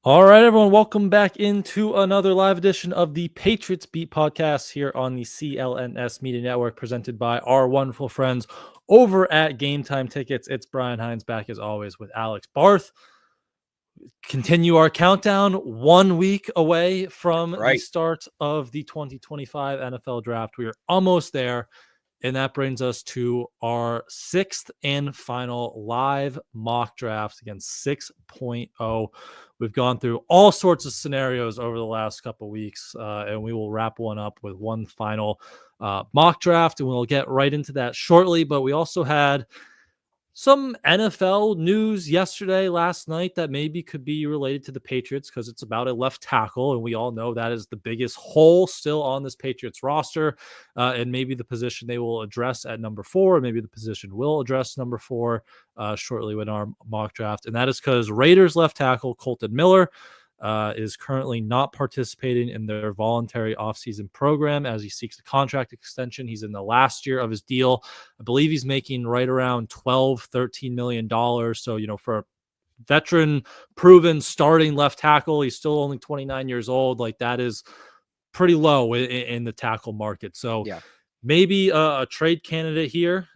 All right, everyone, welcome back into another live edition of the Patriots Beat podcast here on the CLNS Media Network, presented by our wonderful friends over at Game Time Tickets. It's Brian Hines back as always with Alex Barth. Continue our countdown 1 week away from the start of the 2025 NFL Draft. We are almost there. And that brings us to our sixth and final live mock drafts against 6.0. We've gone through all sorts of scenarios over the last couple of weeks, and we will wrap one up with one final mock draft, and we'll get right into that shortly. But we also had some NFL news last night that maybe could be related to the Patriots because it's about a left tackle, and we all know that is the biggest hole still on this Patriots roster, and maybe the position they will address at number 4, maybe the position will address number 4 shortly with our mock draft, and that is because Raiders left tackle Colton Miller is currently not participating in their voluntary offseason program as he seeks a contract extension. He's in the last year of his deal. I believe he's making right around $13 million. So, for a veteran, proven starting left tackle, he's still only 29 years old. Like, that is pretty low in the tackle market. So, maybe a trade candidate here.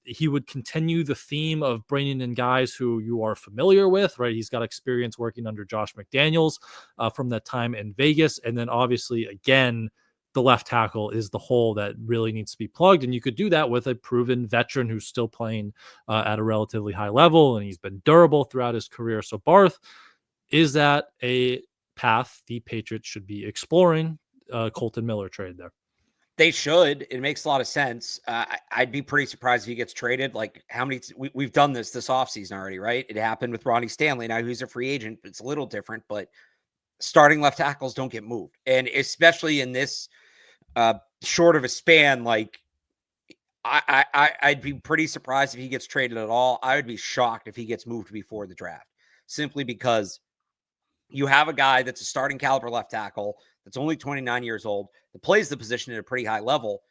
He would continue the theme of bringing in guys who you are familiar with, right? He's got experience working under Josh McDaniels from that time in Vegas. And then obviously, again, the left tackle is the hole that really needs to be plugged. And you could do that with a proven veteran who's still playing at a relatively high level, and he's been durable throughout his career. So, Barth, is that a path the Patriots should be exploring? Colton Miller trade there. They should. It makes a lot of sense. I'd be pretty surprised if he gets traded. Like, how many we've done this offseason already, right? It happened with Ronnie Stanley. Now he's a free agent. It's a little different, but starting left tackles don't get moved. And especially in this short of a span, like I'd be pretty surprised if he gets traded at all. I would be shocked if he gets moved before the draft, simply because you have a guy that's a starting caliber left tackle that's only 29 years old, that plays the position at a pretty high level.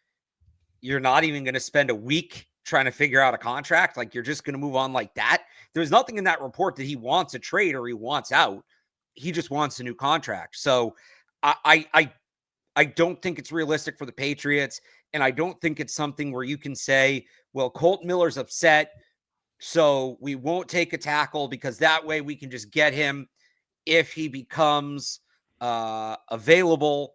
You're not even going to spend a week trying to figure out a contract. Like, you're just going to move on like that. There's nothing in that report that he wants a trade or he wants out. He just wants a new contract. So I don't think it's realistic for the Patriots. And I don't think it's something where you can say, well, Colton Miller's upset, so we won't take a tackle because that way we can just get him if he becomes available,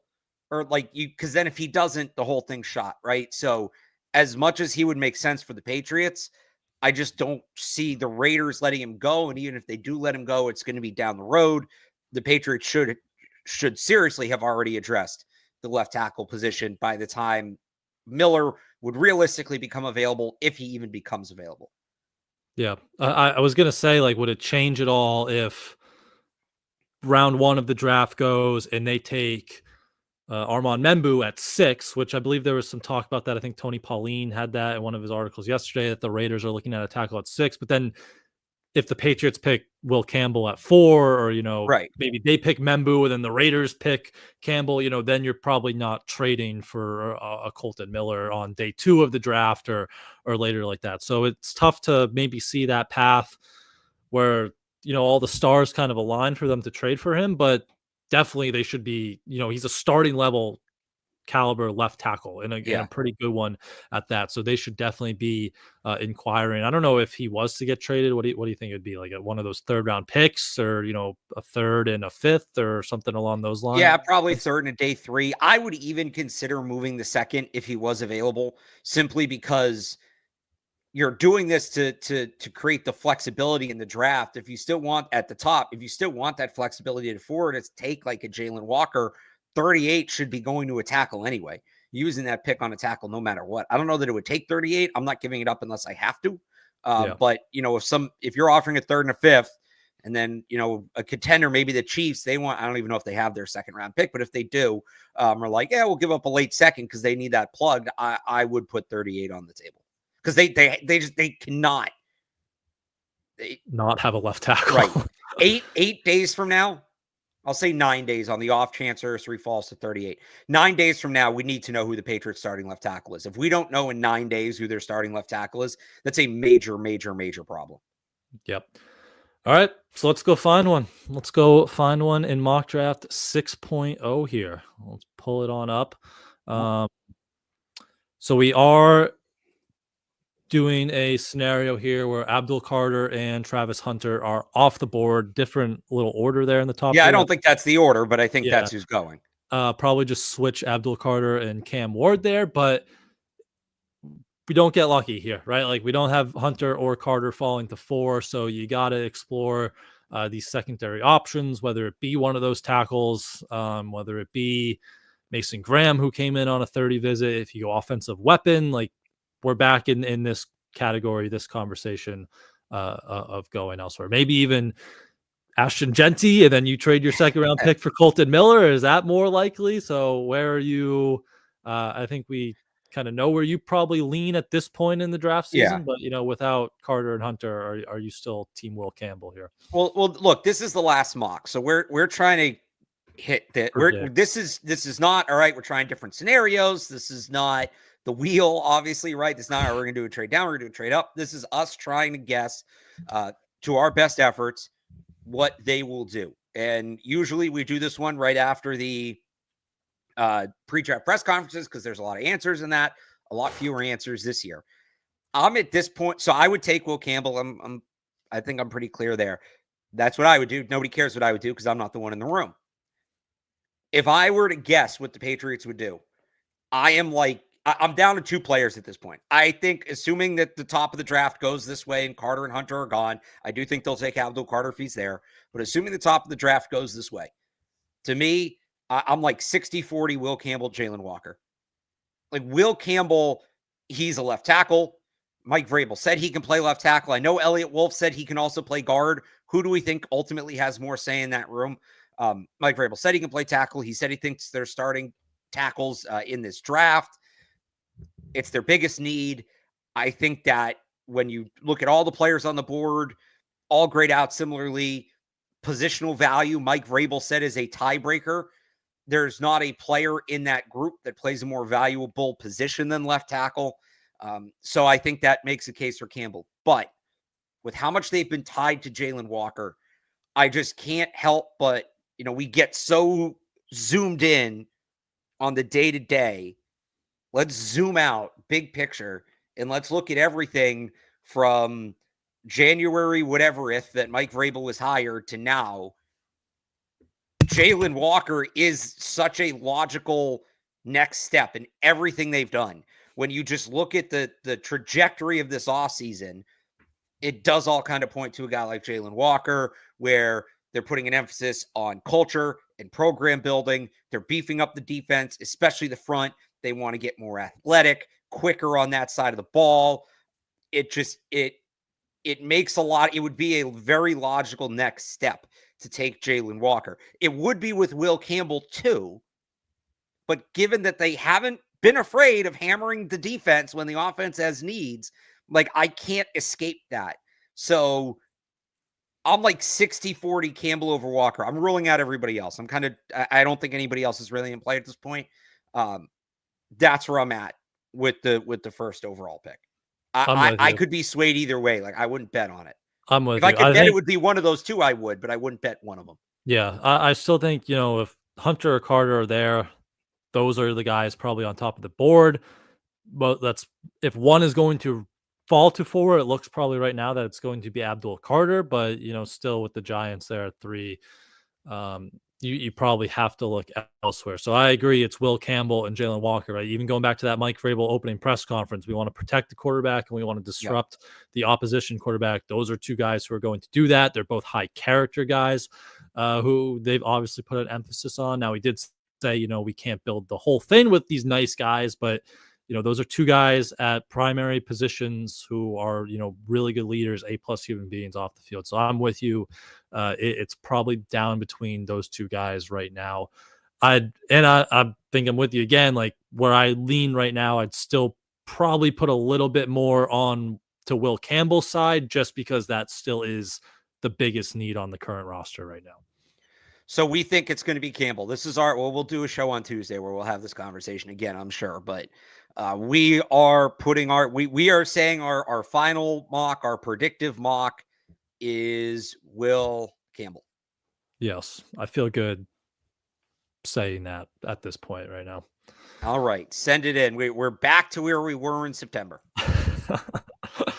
or because then if he doesn't, the whole thing's shot, right? So as much as he would make sense for the Patriots, I just don't see the Raiders letting him go. And even if they do let him go, it's going to be down the road. The Patriots should seriously have already addressed the left tackle position by the time Miller would realistically become available, if he even becomes available. Yeah. I was going to say, would it change at all if round 1 of the draft goes and they take Armand Membu at 6, which I believe there was some talk about that. I think Tony Pauline had that in one of his articles yesterday, that the Raiders are looking at a tackle at 6. But then if the Patriots pick Will Campbell at 4, or, maybe they pick Membu and then the Raiders pick Campbell, then you're probably not trading for a Colton Miller on day 2 of the draft or later like that. So it's tough to maybe see that path where, all the stars kind of align for them to trade for him, but definitely they should be, he's a starting level caliber left tackle and a pretty good one at that. So they should definitely be inquiring. I don't know if he was to get traded. What do you think it'd be, like one of those 3rd round picks, or, a 3rd and a 5th or something along those lines? Yeah, probably 3rd and day 3. I would even consider moving the 2nd if he was available, simply because you're doing this to create the flexibility in the draft. If you still want at the top, if you still want that flexibility to forward, to take like a Jalen Walker, 38 should be going to a tackle anyway, using that pick on a tackle no matter what. I don't know that it would take 38. I'm not giving it up unless I have to. But, if you're offering a 3rd and a 5th, and then, a contender, maybe the Chiefs, I don't even know if they have their 2nd round pick, but if they do, are like, yeah, we'll give up a late 2nd because they need that plugged. I would put 38 on the table. Because they cannot not have a left tackle. Right. 8 days from now, I'll say 9 days on the off chance Ursery falls to 38. 9 days from now, we need to know who the Patriots starting left tackle is. If we don't know in 9 days who their starting left tackle is, that's a major, major, major problem. Yep. All right, so let's go find one. Let's go find one in mock draft 6.0 here. Let's pull it on up. Um, so we are doing a scenario here where Abdul Carter and Travis Hunter are off the board, different little order there in the top Yeah, I three. don't think that's the order, but I think Yeah, that's who's going. probably just switch Abdul Carter and Cam Ward there, but we don't get lucky here, right? Like we don't have Hunter or Carter falling to 4, so you got to explore these secondary options, whether it be one of those tackles, whether it be Mason Graham, who came in on a 30 visit. If you go offensive weapon, like we're back in this category, this conversation of going elsewhere. Maybe even Ashton Genty, and then you trade your second round pick for Colton Miller. Is that more likely? So where are you? I think we kind of know where you probably lean at this point in the draft Yeah. season, but without Carter and Hunter, are you still team Will Campbell here? Well, look, this is the last mock, so we're trying to hit that. This is not all right. We're trying different scenarios. This is not the wheel, obviously, right? This is not, we're gonna do a trade down, we're gonna do a trade up. This is us trying to guess to our best efforts what they will do. And usually we do this one right after the pre-draft press conferences because there's a lot of answers in that, a lot fewer answers this year. I'm at this point, so I would take Will Campbell. I think I'm pretty clear there. That's what I would do. Nobody cares what I would do because I'm not the one in the room. If I were to guess what the Patriots would do, I'm down to 2 players at this point. I think, assuming that the top of the draft goes this way and Carter and Hunter are gone, I do think they'll take Abdul Carter if he's there. But assuming the top of the draft goes this way, to me, I'm like 60-40 Will Campbell, Jalen Walker. Like Will Campbell, he's a left tackle. Mike Vrabel said he can play left tackle. I know Elliott Wolf said he can also play guard. Who do we think ultimately has more say in that room? Mike Vrabel said he can play tackle. He said he thinks they're starting tackles in this draft. It's their biggest need. I think that when you look at all the players on the board, all grade out similarly, positional value, Mike Vrabel said, is a tiebreaker. There's not a player in that group that plays a more valuable position than left tackle. So I think that makes a case for Campbell. But with how much they've been tied to Jalen Walker, I just can't help but, we get so zoomed in on the day-to-day. Let's zoom out, big picture, and let's look at everything from January, whatever, if that Mike Vrabel was hired to now. Jalen Walker is such a logical next step in everything they've done. When you just look at the trajectory of this offseason, it does all kind of point to a guy like Jalen Walker, where they're putting an emphasis on culture and program building. They're beefing up the defense, especially the front. They want to get more athletic, quicker on that side of the ball. It makes a lot. It would be a very logical next step to take Jalen Walker. It would be with Will Campbell too, but given that they haven't been afraid of hammering the defense when the offense has needs, like I can't escape that. So I'm like 60-40 Campbell over Walker. I'm ruling out everybody else. I don't think anybody else is really in play at this point. That's where I'm at with the first overall pick. I could be swayed either way. Like I wouldn't bet on it. I'm with if you. I could bet it would be one of those two, I would, but I wouldn't bet one of them. Yeah, I still think, if Hunter or Carter are there, those are the guys probably on top of the board. But if one is going to fall to 4, it looks probably right now that it's going to be Abdul Carter. But still with the Giants there at 3, you probably have to look elsewhere. So I agree, it's Will Campbell and Jalen Walker. Right, even going back to that Mike Vrabel opening press conference, we want to protect the quarterback and we want to disrupt the opposition quarterback. Those are 2 guys who are going to do that. They're both high character guys who they've obviously put an emphasis on. Now, we did say, we can't build the whole thing with these nice guys, but those are 2 guys at primary positions who are, really good leaders, A+ human beings off the field. So I'm with you. It's probably down between those 2 guys right now. I think I'm with you again. Like where I lean right now, I'd still probably put a little bit more on to Will Campbell's side, just because that still is the biggest need on the current roster right now. So we think it's going to be Campbell. This is we'll do a show on Tuesday where we'll have this conversation again, I'm sure. But we are putting we are saying our final mock, our predictive mock is Will Campbell. Yes, I feel good saying that at this point right now. All right, send it in. We're back to where we were in September,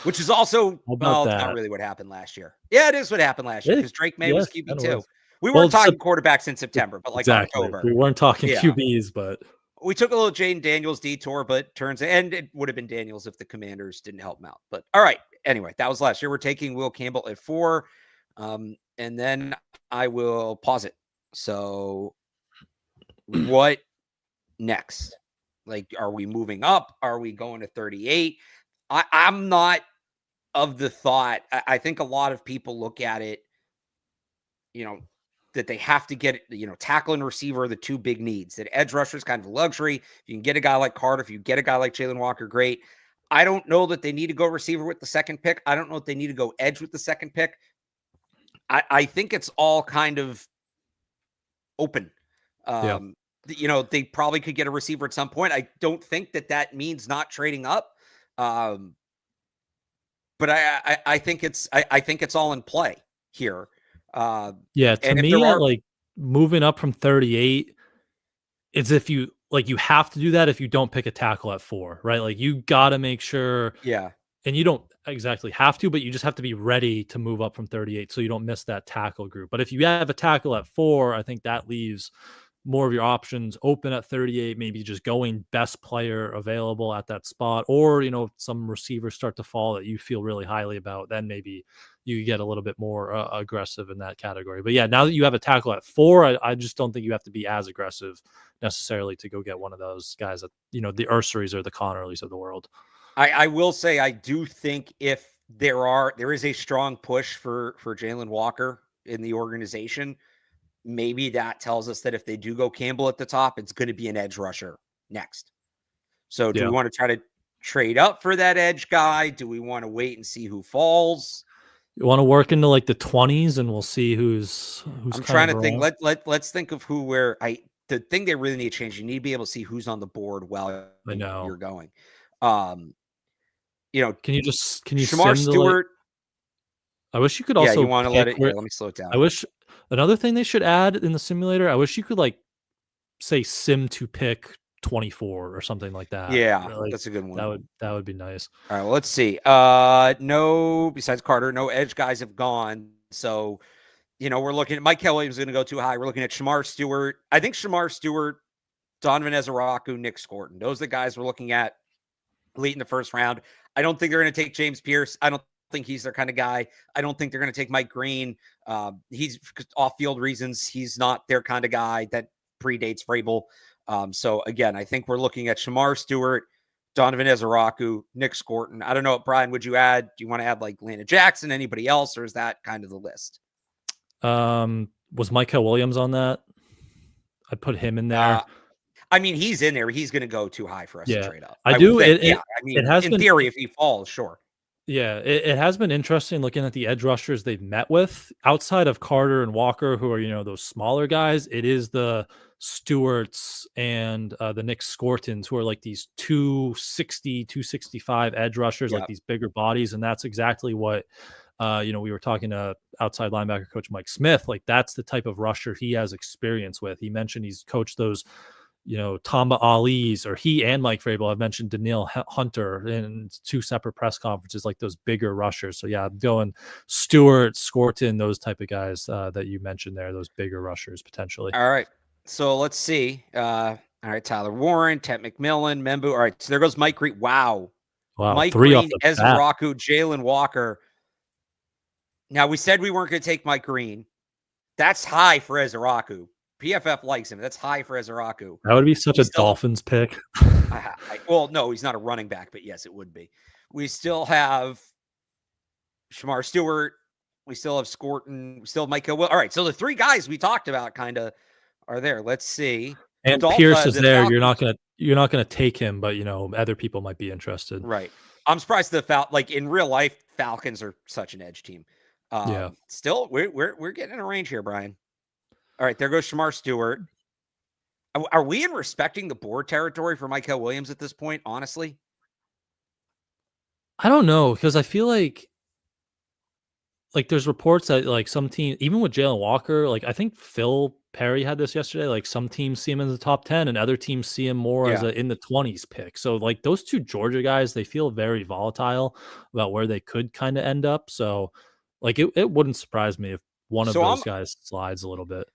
which is also, well, it's not really what happened last year. Yeah, it is what happened last year because Drake May was QB2. We weren't talking quarterbacks in September, but like October. We weren't talking QBs, but we took a little Jaden Daniels detour, but and it would have been Daniels if the Commanders didn't help him out. But all right, anyway, that was last year. We're taking Will Campbell at 4, and then I will pause it. So what next? Like, are we moving up? Are we going to 38? I'm not of the thought. I think a lot of people look at it, that they have to get, tackle and receiver are the 2 big needs. That edge rusher is kind of a luxury. If you can get a guy like Carter, if you get a guy like Jalen Walker, great. I don't know that they need to go receiver with the second pick. I don't know if they need to go edge with the second pick. I think it's all kind of open. They probably could get a receiver at some point. I don't think that means not trading up. But I think it's all in play here. To me, like moving up from 38, it's if you have to do that if you don't pick a tackle at 4, right? Like you got to make sure. Yeah. And you don't exactly have to, but you just have to be ready to move up from 38 so you don't miss that tackle group. But if you have a tackle at 4, I think that leaves more of your options open at 38, maybe just going best player available at that spot, or, some receivers start to fall that you feel really highly about, then maybe you get a little bit more aggressive in that category. But yeah, now that you have a tackle at 4, I just don't think you have to be as aggressive necessarily to go get one of those guys that, the Urseries or the Connerlys of the world. I will say, I do think if there is a strong push for Jalen Walker in the organization, maybe that tells us that if they do go Campbell at the top, it's going to be an edge rusher next. So do we want to try to trade up for that edge guy? Do we want to wait and see who falls? You want to work into like the 20s and we'll see who's I'm trying to think. Let's think of the thing they really need to change. You need to be able to see who's on the board while you're going. Can you Shamar Stewart? I wish you could also. Yeah, you want to let it. Yeah, let me slow it down. I wish another thing they should add in the simulator. I wish you could say sim to pick 24 or something like that. Yeah, that's a good one. That would be nice. All right, well, let's see. No, besides Carter, no edge guys have gone. So, we're looking at Mike Williams is going to go too high. We're looking at Shamar Stewart. I think Shamar Stewart, Donovan Ezeraku, Nick Scorton. Those are the guys we're looking at late in the first round. I don't think they're going to take James Pierce. I don't think he's their kind of guy. I don't think they're going to take Mike Green. He's off-field reasons. He's not their kind of guy. That predates Vrabel. So again, I think we're looking at Shamar Stewart, Donovan Ezeraku, Nick Scorton. I don't know, Brian, would you add? Do you want to add like Landon Jackson, anybody else, or is that kind of the list? Was Micah Williams on that? I put him in there. I mean, he's in there. He's going to go too high for us to trade up. I do. It has in theory, if he falls, sure. Yeah, it has been interesting looking at the edge rushers they've met with outside of Carter and Walker, who are, those smaller guys. It is the Stewarts and the Nick Scortons who are like these 260, 265 edge rushers, like these bigger bodies. And that's exactly what, we were talking to outside linebacker coach Mike Smith. Like that's the type of rusher he has experience with. He mentioned he's coached those Tamba Ali's, or he and Mike Vrabel have mentioned Danielle Hunter in 2 separate press conferences, like those bigger rushers. So yeah, I'm going Stewart, Scorton, those type of guys that you mentioned there, those bigger rushers potentially. All right. So let's see. All right, Tyler Warren, Ted McMillan, Membu. All right, so there goes Mike Green. Wow. Mike 3 Green, Ezeraku, Jalen Walker. Now, we said we weren't going to take Mike Green. That's high for Ezeraku. PFF likes him. That's high for Ezeraku. That would be such a Dolphins pick. Well, no, he's not a running back, but yes, it would be. We still have Shamar Stewart. We still have Scorton. We still have Micah. All right, so the 3 guys we talked about kind of are there. Let's see. And Pierce is there. Falcons, you're not gonna take him, but other people might be interested. Right. I'm surprised like in real life, Falcons are such an edge team. Still, we're getting in a range here, Brian. All right, there goes Shamar Stewart. Are we in respecting the board territory for Micah Williams at this point, honestly? I don't know, because I feel like like there's reports that like some team, even with Jalen Walker, like I think Phil Perry had this yesterday. Like some teams see him in the top 10, and other teams see him more as Yeah. a in the 20s pick. So like those two Georgia guys, they feel very volatile about where they could kind of end up. So like it wouldn't surprise me if one of So those guys slides a little bit.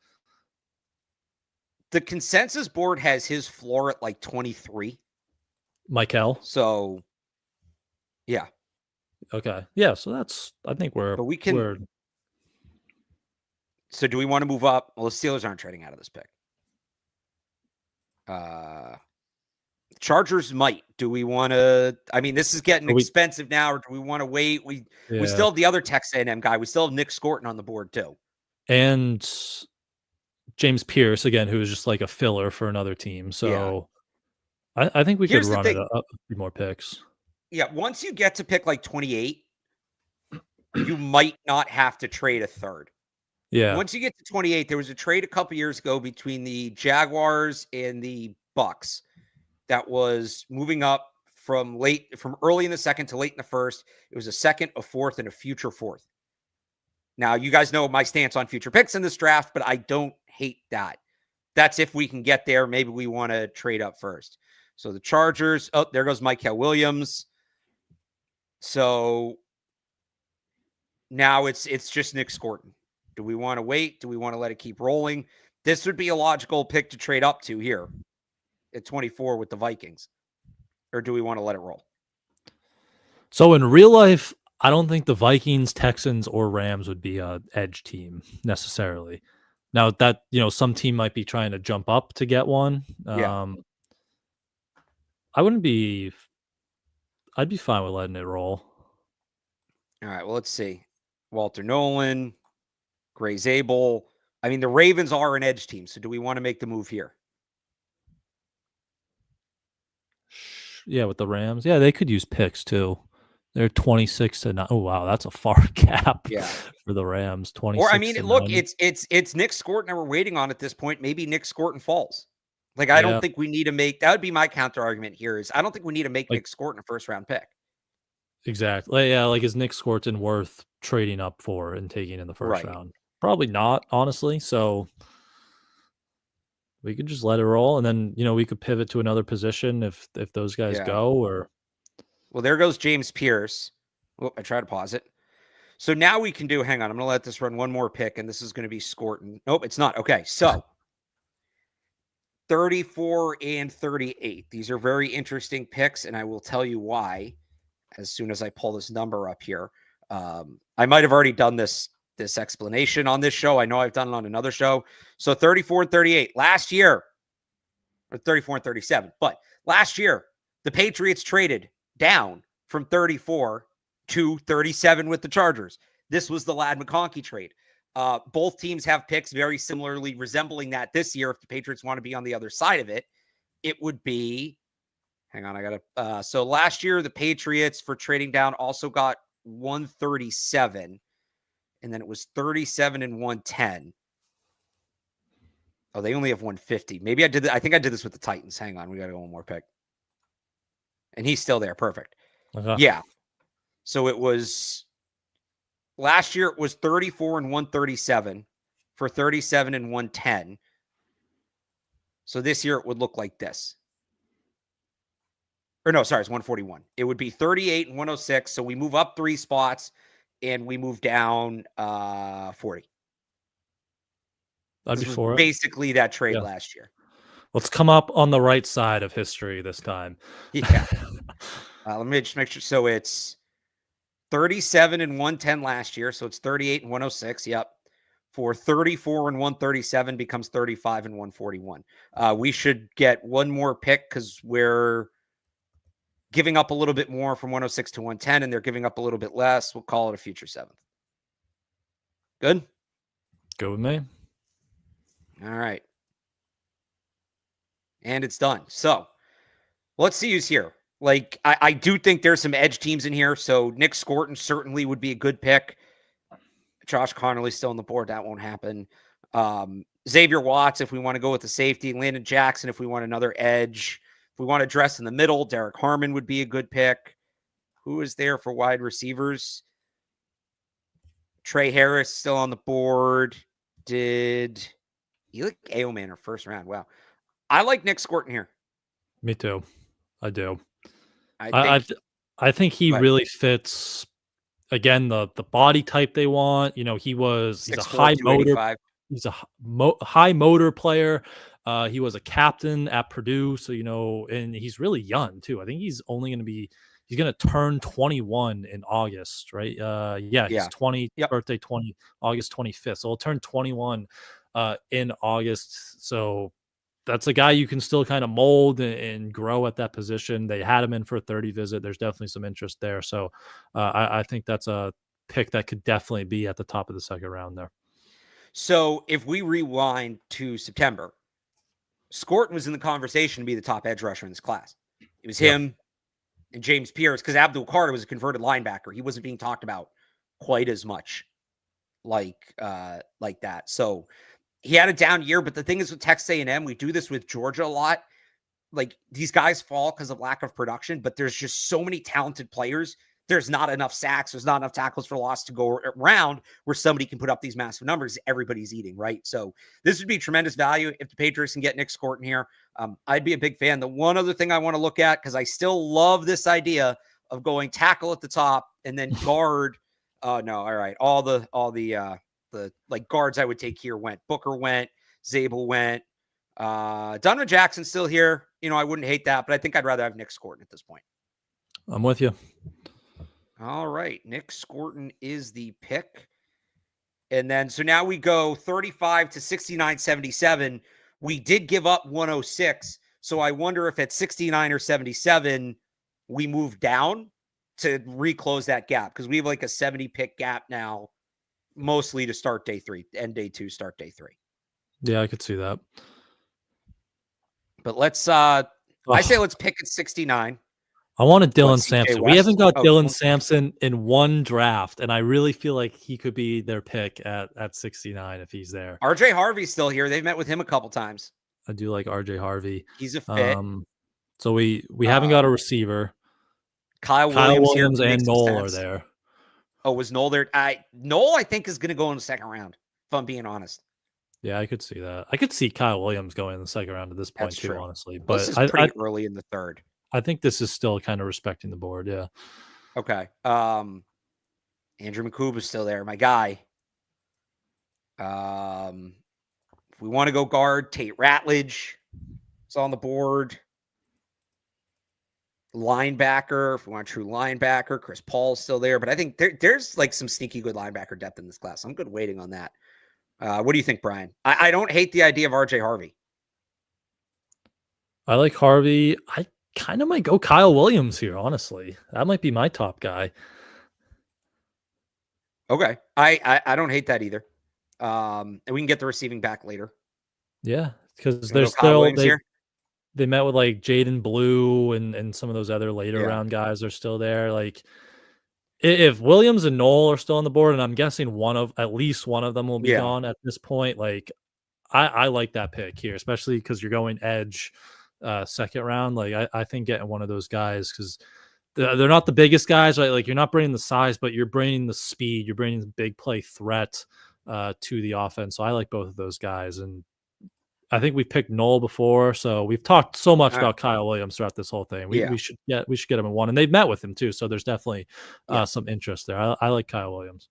the consensus board has his floor at like 23. Michael. So yeah. Okay. Yeah. So that's, I think But we can. So do we want to move up? Well, the Steelers aren't trading out of this pick. Chargers might. Do we want to? I mean, this is getting expensive now, or do we want to wait? We still have the other Texas A&M guy. We still have Nick Scorton on the board too, and James Pierce again, who is just like a filler for another team. So I think we could run it up a few more picks. Yeah, once you get to pick like 28, you might not have to trade a third. Yeah. Once you get to 28, there was a trade a couple years ago between the Jaguars and the Bucks that was moving up from early in the second to late in the first. It was a second, a fourth, and a future fourth. Now, you guys know my stance on future picks in this draft, but I don't hate that. That's if we can get there. Maybe we want to trade up first. So the Chargers, oh, there goes Michael Williams. So now it's just Nick Scorton. Do we want to wait? Do we want to let it keep rolling? This would be a logical pick to trade up to here at 24 with the Vikings. Or do we want to let it roll? So in real life, I don't think the Vikings, Texans, or Rams would be a edge team necessarily. Now that, some team might be trying to jump up to get one. I'd be fine with letting it roll. All right, well, let's see. Walter Nolan, Gray Zabel. I mean, the Ravens are an edge team, so do we want to make the move here? Yeah, with the Rams. Yeah, they could use picks too. They're 26 to 9. Oh, wow, that's a far gap for the Rams. 26. Or I mean, look, it's Nick Scorton that we're waiting on at this point. Maybe Nick Scorton falls. Like, I don't think we need to make, that would be my counter argument here is I don't think we need to make Nick Scorton a first round pick. Exactly. Yeah, like is Nick Scorton worth trading up for and taking in the first round? Probably not, honestly. So we could just let it roll, and then we could pivot to another position if those guys go. Or well, there goes James Pierce. Oh, I tried to pause it. So now we can do. Hang on, I'm going to let this run one more pick, and this is going to be Scorton. Nope, it's not. Okay, so 34 and 38. These are very interesting picks, and I will tell you why as soon as I pull this number up here. I might have already done this explanation on this show. I know I've done it on another show. So 34 and 38 last year, or 34 and 37. But last year, the Patriots traded down from 34 to 37 with the Chargers. This was the Ladd McConkey trade. Both teams have picks very similarly resembling that this year. If the Patriots want to be on the other side of it, it would be, hang on, I got to, so last year, the Patriots for trading down also got 137. And then it was 37 and 110. Oh, they only have 150. Maybe I did that. I think I did this with the Titans. Hang on. We got to go one more pick. And he's still there. Perfect. Yeah. So it was last year, it was 34 and 137 for 37 and 110. So this year it would look like this. Or no, sorry, it's 141. It would be 38 and 106. So we move up 3 spots. And we moved down 40. I'd be for it. Basically that trade last year. Let's come up on the right side of history this time. Yeah. Let me just make sure. So it's 37 and 110 last year. So it's 38 and 106. Yep. For 34 and 137 becomes 35 and 141. We should get one more pick because we're giving up a little bit more from 106 to 110, and they're giving up a little bit less. We'll call it a future 7th. Good? Go with me. All right. And it's done. So let's see who's here. Like, I do think there's some edge teams in here. So Nick Scorton certainly would be a good pick. Josh Connolly's still on the board. That won't happen. Xavier Watts, if we want to go with the safety. Landon Jackson, if we want another edge. If we want to dress in the middle, Derek Harmon would be a good pick. Who is there for wide receivers? Trey Harris still on the board. Did you like Aoman or first round? Wow. I like Nick Scorton here. Me too. I do. I I think I think he really fits again the body type they want. You know, he's a 6'4", high motor 285. he's a high motor player. He was a captain at Purdue, so you know, and he's really young too. I think he's going to turn 21 in August, right? Yeah, he's Yeah. 20, Yep. birthday 20 August 25th. So he'll turn 21 in August. So that's a guy you can still kind of mold and grow at that position. They had him in for a 30 visit. There's definitely some interest there. So I think that's a pick that could definitely be at the top of the second round there. So if we rewind to September, Scorton was in the conversation to be the top edge rusher in this class. It was him and James Pierce, because Abdul Carter was a converted linebacker. He wasn't being talked about quite as much like that. So he had a down year, but the thing is with Texas A&M, we do this with Georgia a lot. Like these guys fall because of lack of production, but there's just so many talented players. There's not enough sacks. There's not enough tackles for loss to go around where somebody can put up these massive numbers. Everybody's eating, right? So this would be tremendous value if the Patriots can get Nick Scorton here. I'd be a big fan. The one other thing I want to look at, because I still love this idea of going tackle at the top and then guard. No, all right. All the like guards I would take here went. Booker went. Zabel went. Donovan Jackson's still here. You know, I wouldn't hate that, but I think I'd rather have Nick Scorton at this point. I'm with you. All right. Nick Scorton is the pick. And then, so now we go 35 to 69.77. We did give up 106. So I wonder if at 69 or 77, we move down to reclose that gap, because we have like a 70 pick gap now, mostly to start day 3, end day 2, start day 3. Yeah, I could see that. But let's, I say let's pick at 69. I wanted Dylan Sampson. We haven't got Dylan Sampson in one draft, and I really feel like he could be their pick at 69 if he's there. RJ Harvey's still here. They've met with him a couple times. I do like RJ Harvey. He's a fit. So we haven't got a receiver. Kyle Williams and Knoll are there. Oh, was Knoll there? Knoll, I think, is going to go in the second round, if I'm being honest. Yeah, I could see that. I could see Kyle Williams going in the second round at this point too, honestly. But this is pretty early in the third. I think this is still kind of respecting the board, yeah. Okay. Andrew McCoob is still there, my guy. If we want to go guard, Tate Ratledge is on the board. Linebacker, if we want a true linebacker, Chris Paul's still there. But I think there's like some sneaky good linebacker depth in this class. I'm good waiting on that. What do you think, Brian? I don't hate the idea of RJ Harvey. I like Harvey. I kind of might go Kyle Williams here, honestly. That might be my top guy. Okay. I don't hate that either. And we can get the receiving back later. Yeah, because there's still they met with like Jaden Blue and some of those other later round guys are still there. Like if Williams and Knoll are still on the board, and I'm guessing at least one of them will be gone at this point, like I like that pick here, especially because you're going edge second round. Like I think getting one of those guys, because they're not the biggest guys, right? Like you're not bringing the size, but you're bringing the speed, you're bringing the big play threat to the offense. So I like both of those guys, and I think we've picked Knoll before, so we've talked so much about Kyle Williams throughout this whole thing. We should get him in one, and they've met with him too, so there's definitely some interest there. I like Kyle Williams.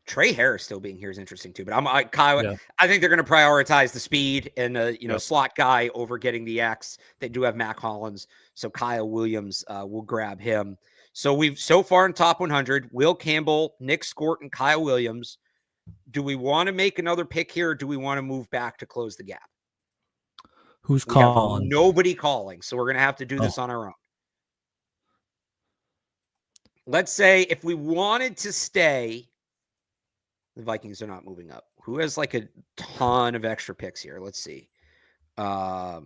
Trey Harris still being here is interesting too, but Kyle. Yeah. I think they're going to prioritize the speed and slot guy over getting the X. They do have Mac Hollins, so Kyle Williams will grab him. So we've so far in top 100: Will Campbell, Nick Scorton, Kyle Williams. Do we want to make another pick here, or do we want to move back to close the gap? Who's calling? Nobody calling, so we're going to have to do this on our own. Let's say if we wanted to stay, the Vikings are not moving up. Who has like a ton of extra picks here? Let's see. All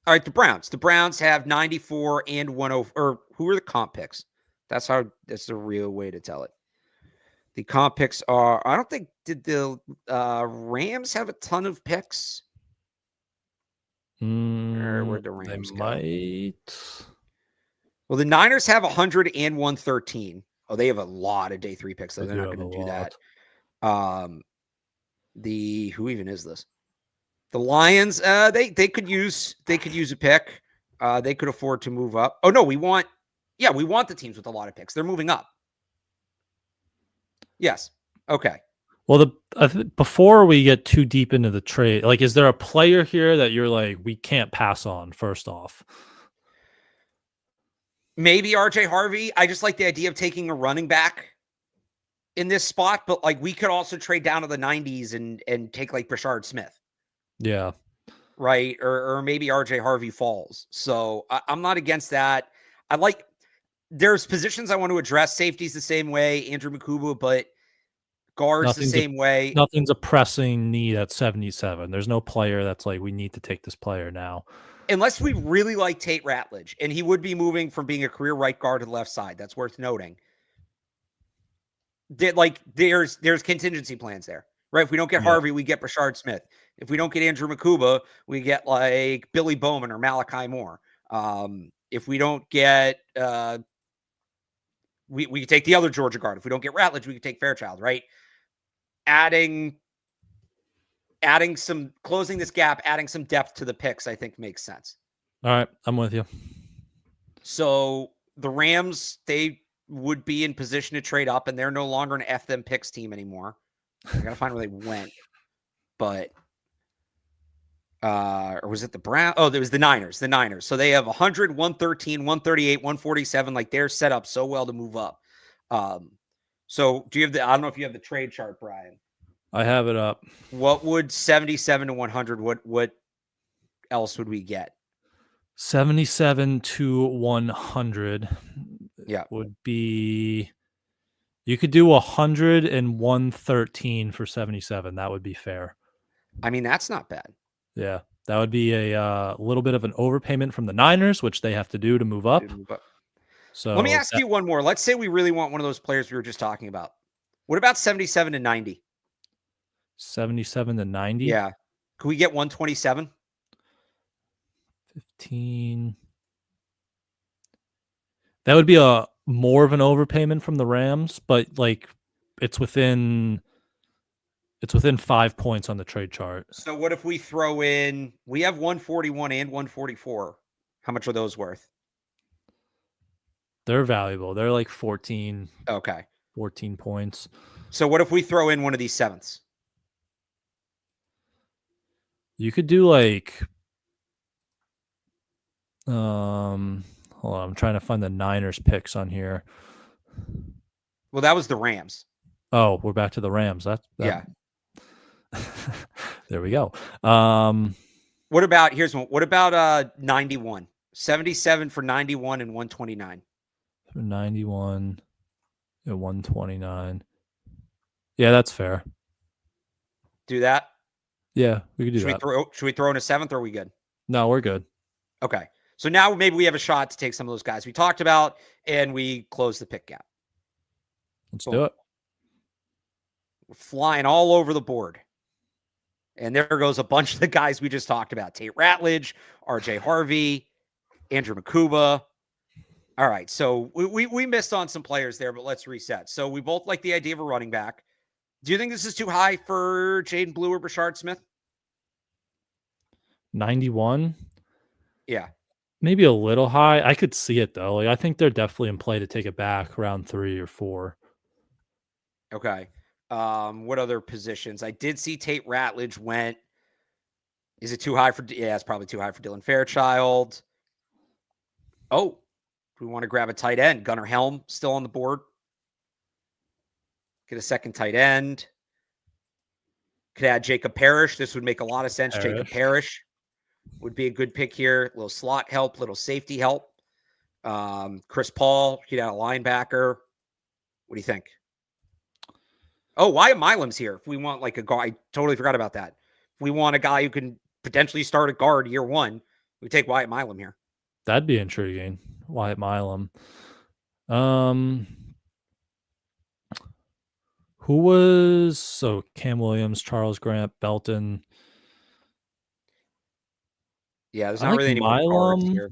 right, the Browns. The Browns have 94 and 104. Or who are the comp picks? That's the real way to tell it. The comp picks are, I don't think, did the Rams have a ton of picks? Where'd the Rams go? Might. Well, the Niners have 100 and 113. Oh, they have a lot of day 3 picks, so They they're do not have a going to do that. lot. Who even is this? The Lions, they could use a pick. They could afford to move up. Oh no, we want the teams with a lot of picks. They're moving up. Yes. Okay. Well, before we get too deep into the trade, like, is there a player here that you're like, we can't pass on? First off, Maybe RJ Harvey. I just like the idea of taking a running back in this spot, but like we could also trade down to the 90s and take like Brashard Smith. yeah, Right. Or maybe RJ Harvey falls. So I'm not against that. There's positions I want to address. Safety's the same way, Andrew Makubu, but guards the same way. nothing's a pressing need at 77. There's no player that's like, we need to take this player now. Unless we really like Tate Ratledge, and he would be moving from being a career right guard to the left side. That's worth noting. There's contingency plans there, right? If we don't get Harvey, we get Brashard Smith. If we don't get Andrew Makuba, we get like Billy Bowman or Malachi Moore. If we don't get, we take the other Georgia guard. If we don't get Ratledge, we can take Fairchild, right? Adding some, closing this gap, adding some depth to the picks, I think makes sense. All right, I'm with you. So the Rams, they would be in position to trade up, and they're no longer an F them picks team anymore. I gotta find where they went, but or was it the Browns? Oh, there was the Niners. The Niners. So they have 100, 113, 138, 147. Like they're set up so well to move up. So do you have I don't know if you have the trade chart, Brian. I have it up. What would 77 to 100? What else would we get? 77 to 100. Yeah, would be, you could do 100 and 113 for 77. That would be fair. I mean, that's not bad. Yeah, that would be a little bit of an overpayment from the Niners, which they have to do to move up. So let me ask you one more. Let's say we really want one of those players we were just talking about. What about 77 to 90? 77 to 90? Yeah. Could we get 127? 15. That would be a more of an overpayment from the Rams, but like it's within 5 points on the trade chart. So what if we throw in, we have 141 and 144. How much are those worth? They're valuable. They're like 14. Okay. 14 points. So what if we throw in one of these sevenths? You could do like, hold on, I'm trying to find the Niners picks on here. Well, that was the Rams. Oh, we're back to the Rams. Yeah. There we go. What about, here's one. What about 91? 77 for 91 and 129. 91 and 129. Yeah, that's fair. Do that? Yeah, we could do that. Should we throw in a seventh, or are we good? No, we're good. Okay. So now maybe we have a shot to take some of those guys we talked about, and we close the pick gap. Let's do it. We're flying all over the board. And there goes a bunch of the guys we just talked about. Tate Ratledge, RJ Harvey, Andrew Makuba. All right. So we missed on some players there, but let's reset. So we both like the idea of a running back. Do you think this is too high for Jaden Blue or Brashard Smith? 91? Yeah. Maybe a little high. I could see it though. Like, I think they're definitely in play to take it back around 3 or 4. Okay. What other positions? I did see Tate Ratledge went. Is it too high for? Yeah, it's probably too high for Dylan Fairchild. Oh, we want to grab a tight end. Gunnar Helm still on the board. Get a second tight end. Could add Jacob Parrish. This would make a lot of sense. Jacob Parrish would be a good pick here. A little slot help, little safety help. Chris Paul, you know, a linebacker. What do you think? Oh, Wyatt Milam's here. If we want like a guy, I totally forgot about that. If we want a guy who can potentially start a guard year one, we take Wyatt Milam here. That'd be intriguing. Wyatt Milam. Who was Cam Williams, Charles Grant, Belton. Yeah, there's not really any more guards here.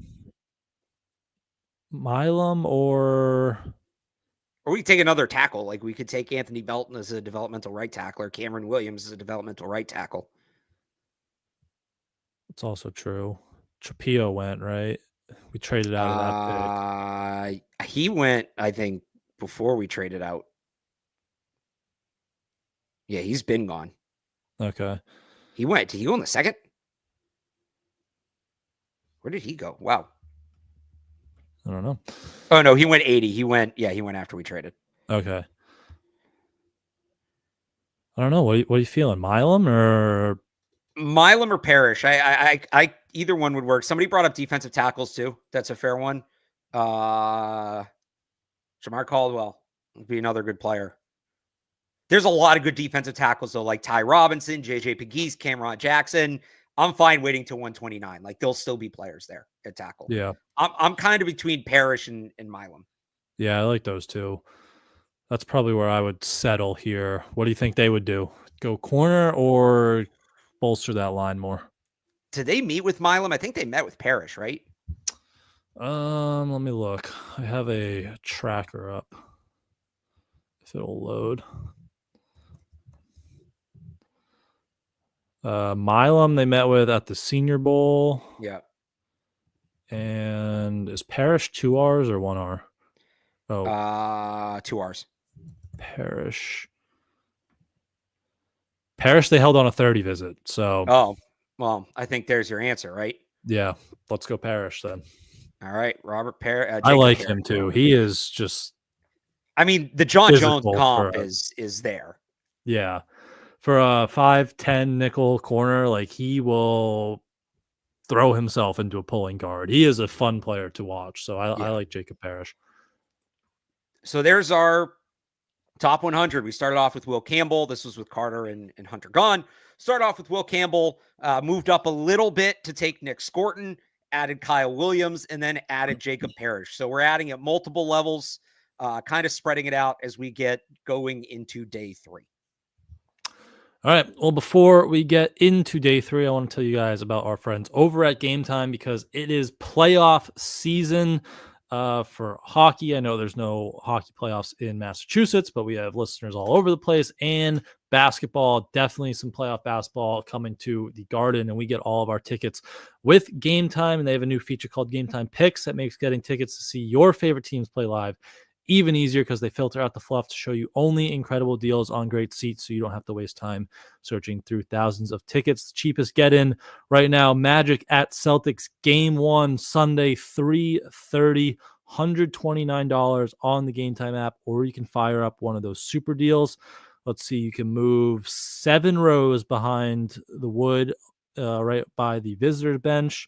Milam or Or we could take another tackle. Like we could take Anthony Belton as a developmental right tackler, Cameron Williams as a developmental right tackle. It's also true. Trapio went, right? We traded out of that pick. He went, I think, before we traded out. Yeah, he's been gone. Okay. He went. Did he go in the second? Where did he go? Wow. I don't know. Oh no, he went 80. He went after we traded. Okay. I don't know. What are you feeling? Milam or Parrish? I either one would work. Somebody brought up defensive tackles too. That's a fair one. Jamar Caldwell would be another good player. There's a lot of good defensive tackles though, like Ty Robinson, JJ Pegues, Cameron Jackson. I'm fine waiting till 129. Like there'll still be players there at tackle. yeah. I'm kind of between Parrish and Milam. Yeah, I like those two. That's probably where I would settle here. What do you think they would do? Go corner or bolster that line more? Did they meet with Milam? I think they met with Parrish, right? Let me look. I have a tracker up. If it'll load. Milam they met with at the Senior Bowl. Yeah. And is Parrish 2 R's or 1 R? Oh, 2 R's. Parrish they held on a 30 visit. So oh, well, I think there's your answer, right? Yeah, let's go Parrish then. All right, Robert Parrish. I like him too. He is just. I mean, the John Jones comp is there. Yeah, for a 5'10" nickel corner, like he will throw himself into a pulling guard. He is a fun player to watch. So I like Jacob Parrish. So there's our top 100. We started off with Will Campbell. This was with Carter and Hunter gone. Started off with Will Campbell, moved up a little bit to take Nick Scorton, added Kyle Williams, and then added Jacob Parrish. So we're adding at multiple levels, kind of spreading it out as we get going into day 3. All right. Well, before we get into day 3, I want to tell you guys about our friends over at Game Time because it is playoff season for hockey. I know there's no hockey playoffs in Massachusetts, but we have listeners all over the place. And basketball, definitely some playoff basketball coming to the Garden. And we get all of our tickets with Game Time. And they have a new feature called Game Time Picks that makes getting tickets to see your favorite teams play live even easier because they filter out the fluff to show you only incredible deals on great seats so you don't have to waste time searching through thousands of tickets. The cheapest get in right now, Magic at Celtics Game 1 Sunday, 3:30, $129 on the Game Time app, or you can fire up one of those super deals. Let's see, you can move 7 rows behind the wood right by the visitors bench.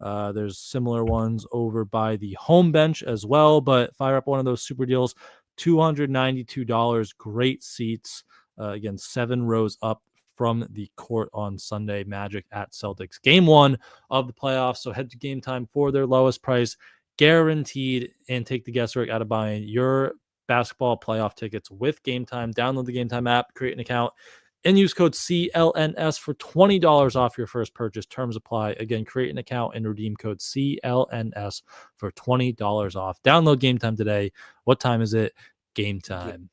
There's similar ones over by the home bench as well, but fire up one of those super deals, $292, great seats. Again, 7 rows up from the court on Sunday, Magic at Celtics. Game 1 of the playoffs, so head to Game Time for their lowest price, guaranteed, and take the guesswork out of buying your basketball playoff tickets with Game Time. Download the Game Time app, create an account, and use code CLNS for $20 off your first purchase. Terms apply. Again, create an account and redeem code CLNS for $20 off. Download Game Time today. What time is it? Game time.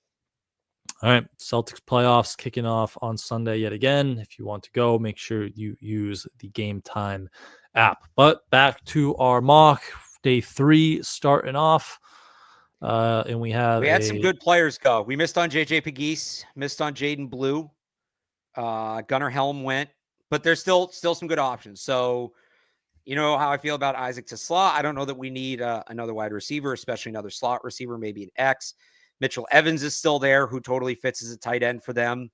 All right, Celtics playoffs kicking off on Sunday yet again. If you want to go, make sure you use the Game Time app. But back to our mock, day 3 starting off. And we had some good players go. We missed on JJ Pegues, missed on Jaden Blue. Gunnar Helm went, but there's still some good options. So, you know how I feel about Isaac Tesla. I don't know that we need another wide receiver, especially another slot receiver, maybe an X. Mitchell Evans is still there, who totally fits as a tight end for them.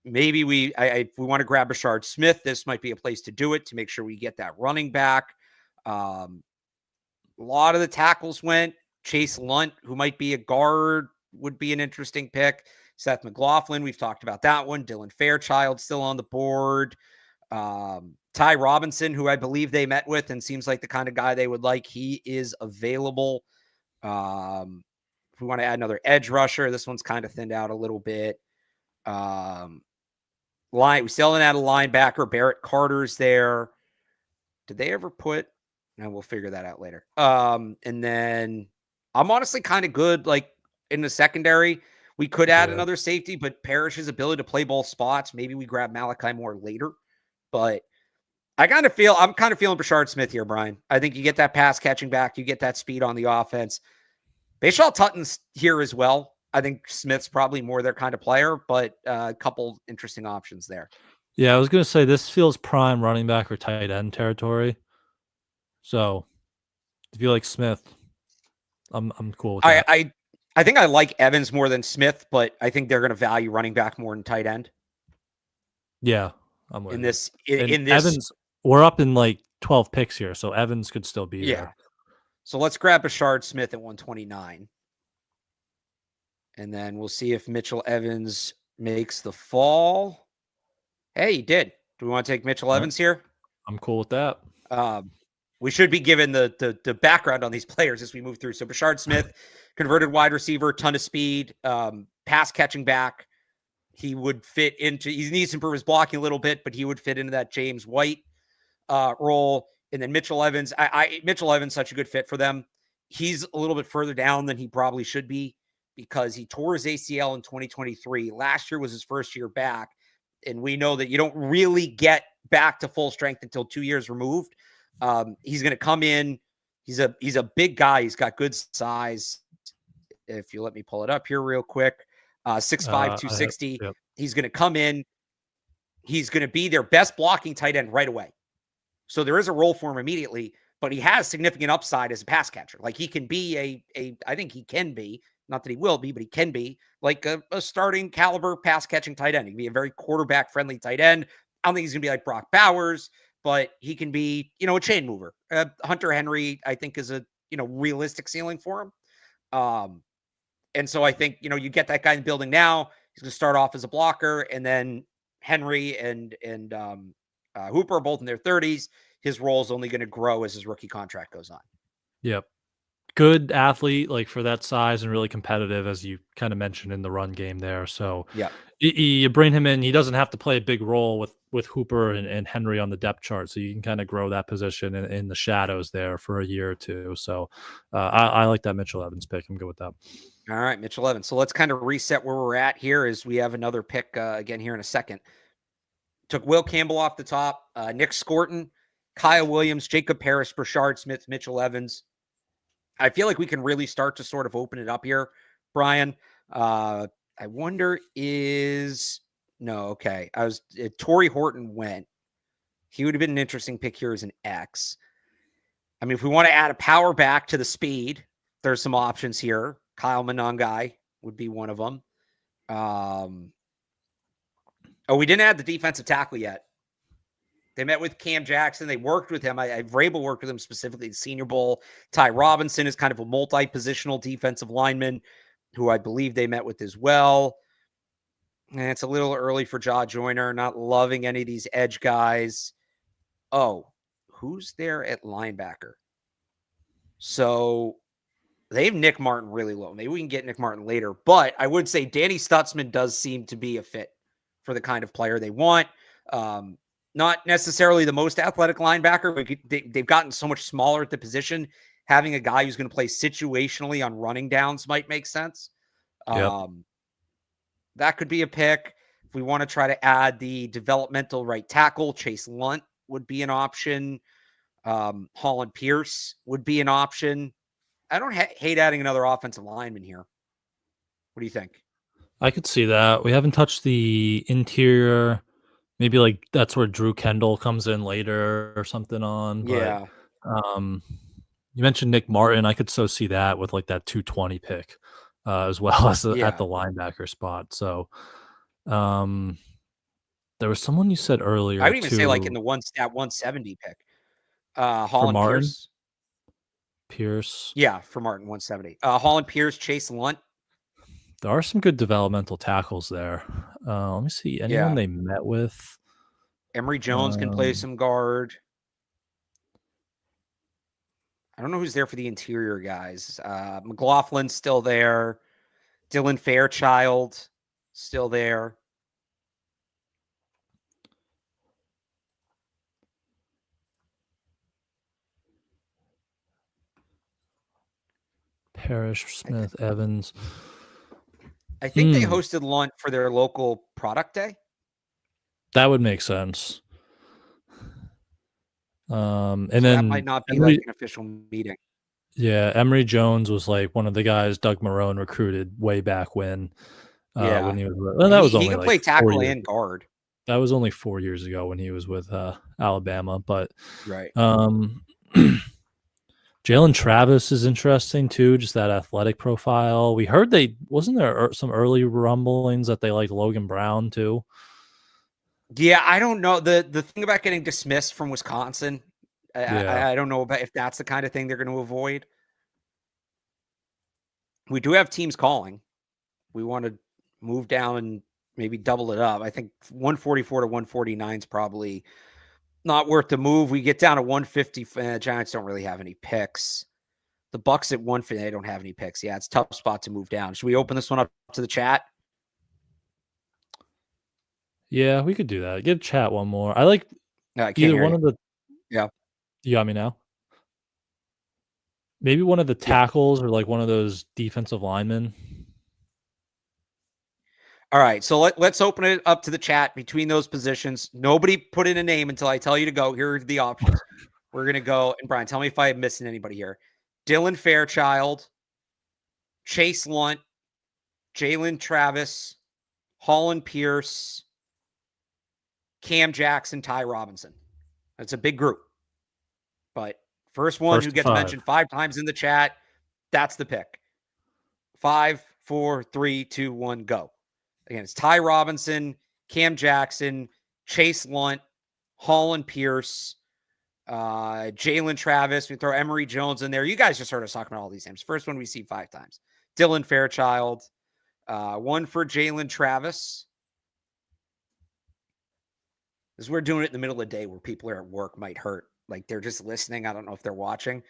Maybe if we want to grab Rashard Smith, this might be a place to do it to make sure we get that running back. A lot of the tackles went. Chase Lunt, who might be a guard, would be an interesting pick. Seth McLaughlin, we've talked about that one. Dylan Fairchild still on the board. Ty Robinson, who I believe they met with and seems like the kind of guy they would like. He is available. If we want to add another edge rusher, this one's kind of thinned out a little bit. We still haven't had a linebacker. Barrett Carter's there. Did they ever put? No, we'll figure that out later. And then I'm honestly kind of good. Like in the secondary, we could add Yeah. another safety, but Parrish's ability to play both spots, maybe we grab Malachi Moore later. But I'm kind of feeling Brashard Smith here, Brian. I think you get that pass catching back, you get that speed on the offense. Bashaw Tutton's here as well. I think Smith's probably more their kind of player, but a couple interesting options there. Yeah, I was gonna say this feels prime running back or tight end territory. So if you like Smith, I'm cool with that. I think I like Evans more than Smith, but I think they're going to value running back more than tight end Yeah, I'm with in you. this. And In this, Evans, we're up in like 12 picks here, so Evans could still be yeah. there. So let's grab Brashard Smith at 129, and then we'll see if Mitchell Evans makes the fall. Hey, he did. Do we want to take Mitchell All right, Evans here? I'm cool with that. We should be given the background on these players as we move through. So Brashard Smith, converted wide receiver, ton of speed, pass catching back. He would fit into. He needs to improve his blocking a little bit, but he would fit into that James White role. And then Mitchell Evans. Mitchell Evans such a good fit for them. He's a little bit further down than he probably should be because he tore his ACL in 2023. Last year was his first year back, and we know that you don't really get back to full strength until 2 years removed. He's going to come in. He's a big guy. He's got good size. If you let me pull it up here real quick, 6'5", 260. Yep. He's going to come in. He's going to be their best blocking tight end right away. So there is a role for him immediately, but he has significant upside as a pass catcher. Like he can be I think he can be, not that he will be, but he can be like a starting caliber pass catching tight end. He can be a very quarterback friendly tight end. I don't think he's going to be like Brock Bowers, but he can be, a chain mover. Hunter Henry, I think, is a, realistic ceiling for him. And so I think, you get that guy in the building now. He's going to start off as a blocker, and then Henry and Hooper are both in their 30s. His role is only going to grow as his rookie contract goes on. Yep. Good athlete, like for that size, and really competitive, as you kind of mentioned in the run game there. So Yeah. you bring him in. He doesn't have to play a big role with Hooper and Henry on the depth chart, so you can kind of grow that position in the shadows there for a year or two. So I like that Mitchell Evans pick. I'm good with that. All right, Mitchell Evans. So let's kind of reset where we're at here as we have another pick again here in a second. Took Will Campbell off the top, Nick Scorton, Kyle Williams, Jacob Parrish, Brashard Smith, Mitchell Evans. I feel like we can really start to sort of open it up here, Brian. I wonder okay. Torrey Horton went. He would have been an interesting pick here as an X. I mean, if we want to add a power back to the speed, there's some options here. Kyle Monangai would be one of them. We didn't add the defensive tackle yet. They met with Cam Jackson. They worked with him. Vrabel worked with him specifically. The Senior Bowl. Ty Robinson is kind of a multi-positional defensive lineman who I believe they met with as well. And it's a little early for Jaw Joyner. Not loving any of these edge guys. Oh, who's there at linebacker? So they have Nick Martin really low. Maybe we can get Nick Martin later. But I would say Danny Stutzman does seem to be a fit for the kind of player they want. Not necessarily the most athletic linebacker, but they've gotten so much smaller at the position. Having a guy who's going to play situationally on running downs might make sense. Yep. That could be a pick. If we want to try to add the developmental right tackle, Chase Lunt would be an option. Holland Pierce would be an option. I don't hate adding another offensive lineman here. What do you think? I could see that. We haven't touched the interior. Maybe like that's where Drew Kendall comes in later or something on. But Yeah. you mentioned Nick Martin. I could so see that with like that 220 pick as well as at the linebacker spot. So there was someone you said I earlier would even say like in too the 170 pick. for Holland Martin. Pierce. Pierce. Yeah, for Martin 170. Holland Pierce, Chase Lunt. There are some good developmental tackles there. Let me see. Anyone they met with? Emory Jones can play some guard. I don't know who's there for the interior guys. McLaughlin's still there. Dylan Fairchild still there. Parrish, Smith, Evans. I think they hosted lunch for their local product day. That would make sense. And so then that might not be like an official meeting. Yeah, Emory Jones was like one of the guys Doug Marrone recruited way back when. When he was. Well, that was only he can like play tackle and guard. That was only 4 years ago when he was with Alabama, but right. Jalen Travis is interesting too, just that athletic profile. We heard wasn't there some early rumblings that they liked Logan Brown too? Yeah, I don't know. The thing about getting dismissed from Wisconsin, I don't know about if that's the kind of thing they're going to avoid. We do have teams calling. We want to move down and maybe double it up. I think 144 to 149 is probably not worth the move. We get down to 150. Giants don't really have any picks. The Bucks at 150, they don't have any picks. Yeah, it's a tough spot to move down. Should we open this one up to the chat? Yeah, we could do that. Give chat one more. I like either one of the. Yeah. You got me now? Maybe one of the tackles or like one of those defensive linemen. All right, so let's open it up to the chat between those positions. Nobody put in a name until I tell you to go. Here are the options. We're going to go. And Brian, tell me if I'm missing anybody here. Dylan Fairchild, Chase Lunt, Jalen Travis, Holland Pierce, Cam Jackson, Ty Robinson. That's a big group. But first who gets mentioned 5 times in the chat, that's the pick. 5, 4, 3, 2, 1, go. Again, it's Ty Robinson, Cam Jackson, Chase Lunt, Holland Pierce, Jalen Travis. We throw Emory Jones in there. You guys just heard us talking about all these names. First one we see 5 times. Dylan Fairchild. One for Jalen Travis. As we're doing it in the middle of the day where people are at work might hurt. Like they're just listening. I don't know if they're watching.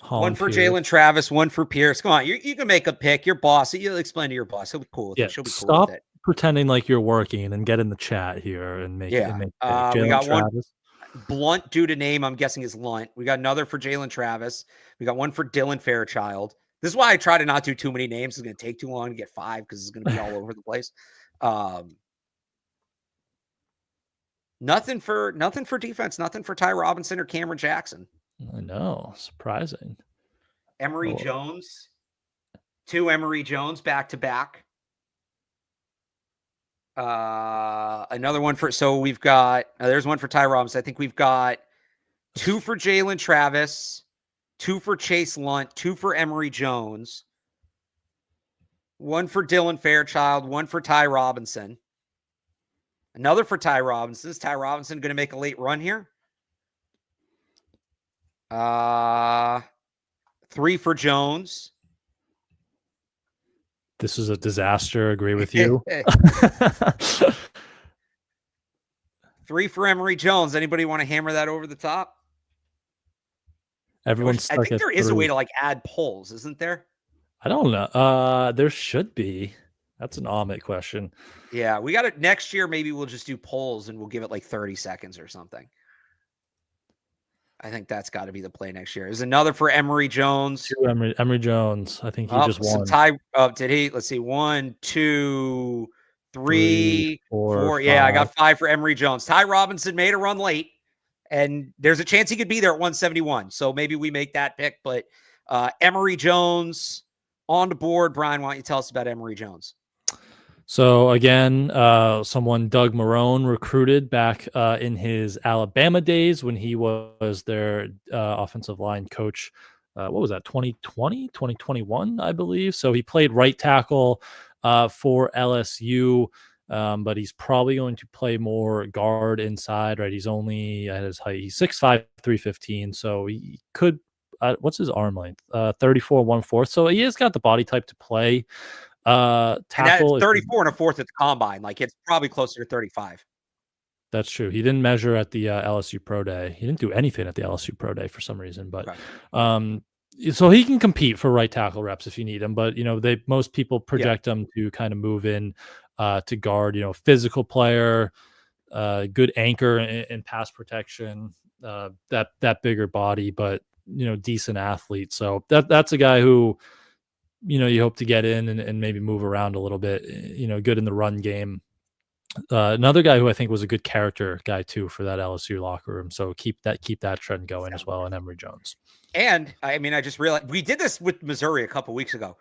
Holland one for Jalen Travis, one for Pierce. Come on, you can make a pick. Your boss, you'll explain to your boss. He'll be cool with it. She'll be cool with it. Pretending like you're working and get in the chat here and make it. We got Travis. One Blunt due to name, I'm guessing is Lunt. We got another for Jalen Travis. We got one for Dylan Fairchild. This is why I try to not do too many names. It's going to take too long to get 5 because it's going to be all over the place. Nothing for defense. Nothing for Ty Robinson or Cameron Jackson. I know, surprising. Emory Jones, 2 Emory Jones back to back. Another one for, so we've got, there's one for Ty Robinson. I think we've got 2 for Jalen Travis, 2 for Chase Lunt, 2 for Emory Jones, 1 for Dylan Fairchild, 1 for Ty Robinson. Another for Ty Robinson. Is Ty Robinson going to make a late run here? 3 for Jones. This is a disaster. Agree with you. 3 for Emory Jones. Anybody want to hammer that over the top? I think there is a way to like add polls, isn't there? I don't know. There should be. That's an Amit question. Yeah, we got it next year. Maybe we'll just do polls and we'll give it like 30 seconds or something. I think that's got to be the play next year. Is another for Emory Jones. 2 Emory Jones. I think he just won. Ty, did he? Let's see. 1, 2, 3, 4. Yeah, I got 5 for Emory Jones. Ty Robinson made a run late, and there's a chance he could be there at 171. So maybe we make that pick. But Emory Jones on the board. Brian, why don't you tell us about Emory Jones? So again, someone Doug Marrone recruited back in his Alabama days when he was their offensive line coach. What was that, 2020, 2021, I believe. So he played right tackle for LSU, but he's probably going to play more guard inside, right? He's only at his height. He's 6'5", 315. So he could, what's his arm length? 34 1/4. So he has got the body type to play. Tackle and 34 and 1/4 at the combine. Like it's probably closer to 35. That's true. He didn't measure at the LSU Pro Day. He didn't do anything at the LSU Pro Day for some reason, but so he can compete for right tackle reps if you need him. But most people project him to kind of move in to guard. Physical player, good anchor in pass protection. That bigger body, but decent athlete. So that's a guy who you hope to get in and maybe move around a little bit. Good in the run game. Another guy who I think was a good character guy too for that LSU locker room. So keep that trend going as well. And Emory Jones. And I mean, I just realized we did this with Missouri a couple weeks ago.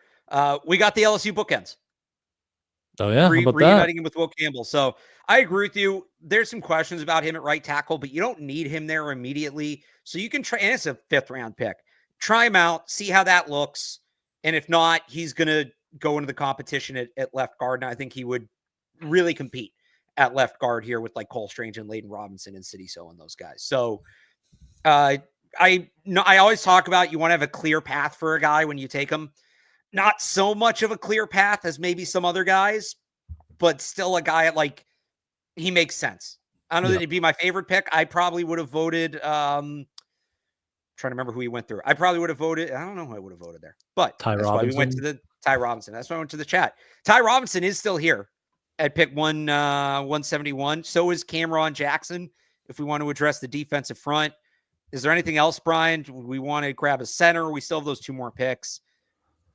We got the LSU bookends. Oh yeah, how about that? Reuniting him with Will Campbell. So I agree with you. There's some questions about him at right tackle, but you don't need him there immediately. So you can try, and it's a 5th round pick. Try him out, see how that looks. And if not, he's going to go into the competition at left guard. And I think he would really compete at left guard here with like Cole Strange and Layden Robinson and City So and those guys. So I always talk about you want to have a clear path for a guy when you take him. Not so much of a clear path as maybe some other guys, but still a guy like he makes sense. I don't know that he'd be my favorite pick. I probably would have voted. Trying to remember who he went through. I probably would have voted. I don't know who I would have voted there, but Ty that's Robinson. why we went to the Ty Robinson. That's why I went to the chat. Ty Robinson is still here at pick 171. So is Cameron Jackson. If we want to address the defensive front, is there anything else, Brian? We want to grab a center. We still have those 2 more picks.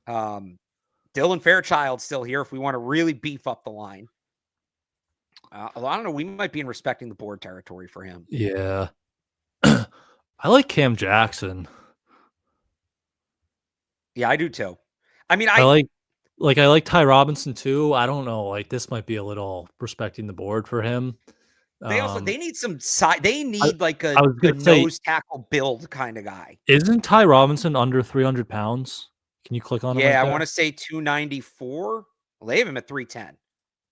Dylan Fairchild still here if we want to really beef up the line. I don't know. We might be in respecting the board territory for him. Yeah. I like Cam Jackson. Yeah, I do too. I mean, I like Ty Robinson too. I don't know. Like this might be a little respecting the board for him. They need some side. They need like I was a gonna say, nose tackle build kind of guy. Isn't Ty Robinson under 300 pounds? Can you click on him? Yeah, right I there? want to say 294. Well, they have him at 310.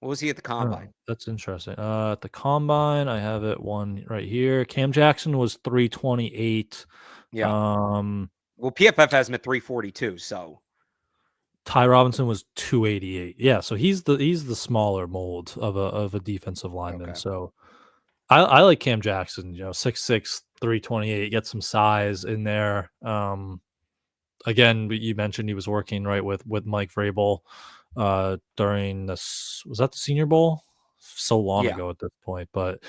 What was he at the combine? Oh, that's interesting. At the combine, I have it one right here. Cam Jackson was 328. Yeah. Well, PFF has him at 342. So Ty Robinson was 288. Yeah, so he's the smaller mold of a defensive lineman. Okay. So I like Cam Jackson. 6'6", 328. Get some size in there. Again, you mentioned he was working right with Mike Vrabel during this. Was that the Senior Bowl? So long ago at this point, but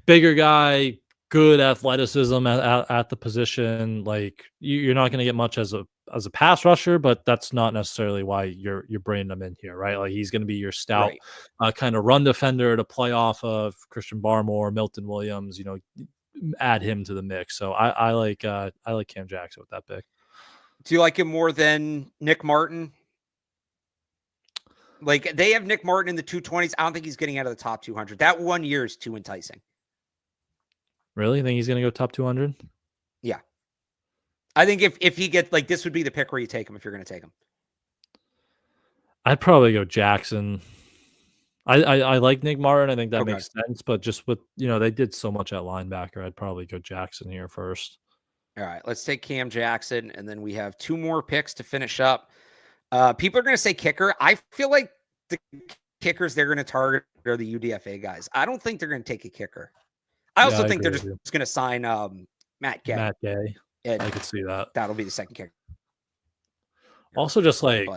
bigger guy, good athleticism at the position. Like you're not going to get much as a pass rusher, but that's not necessarily why you're bringing him in here, right? Like he's going to be your stout kind of run defender to play off of Christian Barmore, Milton Williams. Add him to the mix. So I like Cam Jackson with that pick. Do you like him more than Nick Martin? Like they have Nick Martin in the 220s. I don't think he's getting out of the top 200. That 1 year is too enticing. Really? You think he's going to go top 200? Yeah. I think if he gets like this would be the pick where you take him if you're going to take him. I'd probably go Jackson. I like Nick Martin. I think that makes sense, but just with they did so much at linebacker, I'd probably go Jackson here first. All right, let's take Cam Jackson, and then we have 2 more picks to finish up. People are going to say kicker. I feel like the kickers they're going to target are the UDFA guys. I don't think they're going to take a kicker. I also think they're just going to sign Matt Gay. Matt Gay. I could see that. That'll be the second kicker. Also, just like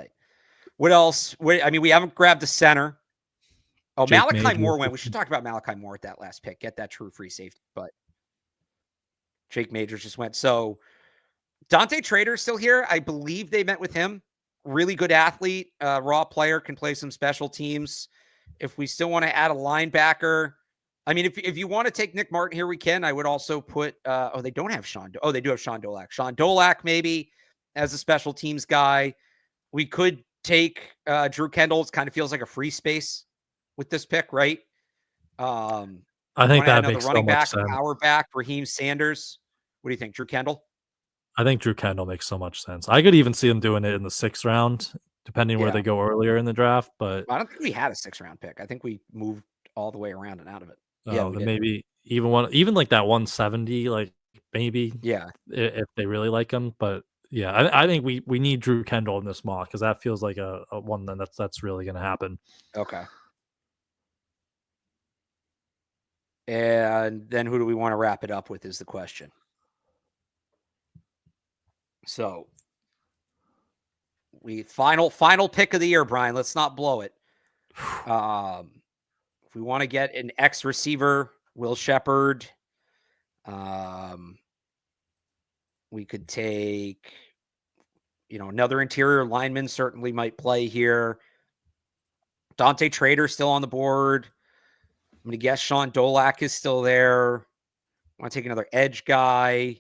what else? I mean, we haven't grabbed the center. Oh, Jake Malachi Major. Moore went. We should talk about Malachi Moore at that last pick. Get that true free safety, but Jake Majors just went. So Dante Trader's still here. I believe they met with him. Really good athlete, raw player, can play some special teams. If we still want to add a linebacker, I mean, if you want to take Nick Martin here, we can. I would also put, they don't have Sean. Oh, they do have Sean Dolak. Sean Dolak maybe as a special teams guy. We could take Drew Kendall. It kind of feels like a free space with this pick, right? I think that makes so much sense. Power back, Raheem Sanders. What do you think, Drew Kendall? I think Drew Kendall makes so much sense. I could even see them doing it in the 6th round, depending where they go earlier in the draft. But I don't think we had a 6th round pick. I think we moved all the way around and out of it. Then maybe even like that 170, like maybe if they really like him. But yeah, I think we need Drew Kendall in this mock because that feels like a one that's really going to happen. Okay. And then who do we want to wrap it up with is the question. So we final pick of the year, Brian. Let's not blow it. If we want to get an X receiver, Will Shepherd, we could take Another interior lineman certainly might play here. Dante Trader still on the board. I'm going to guess Sean Dolak is still there. I want to take another edge guy.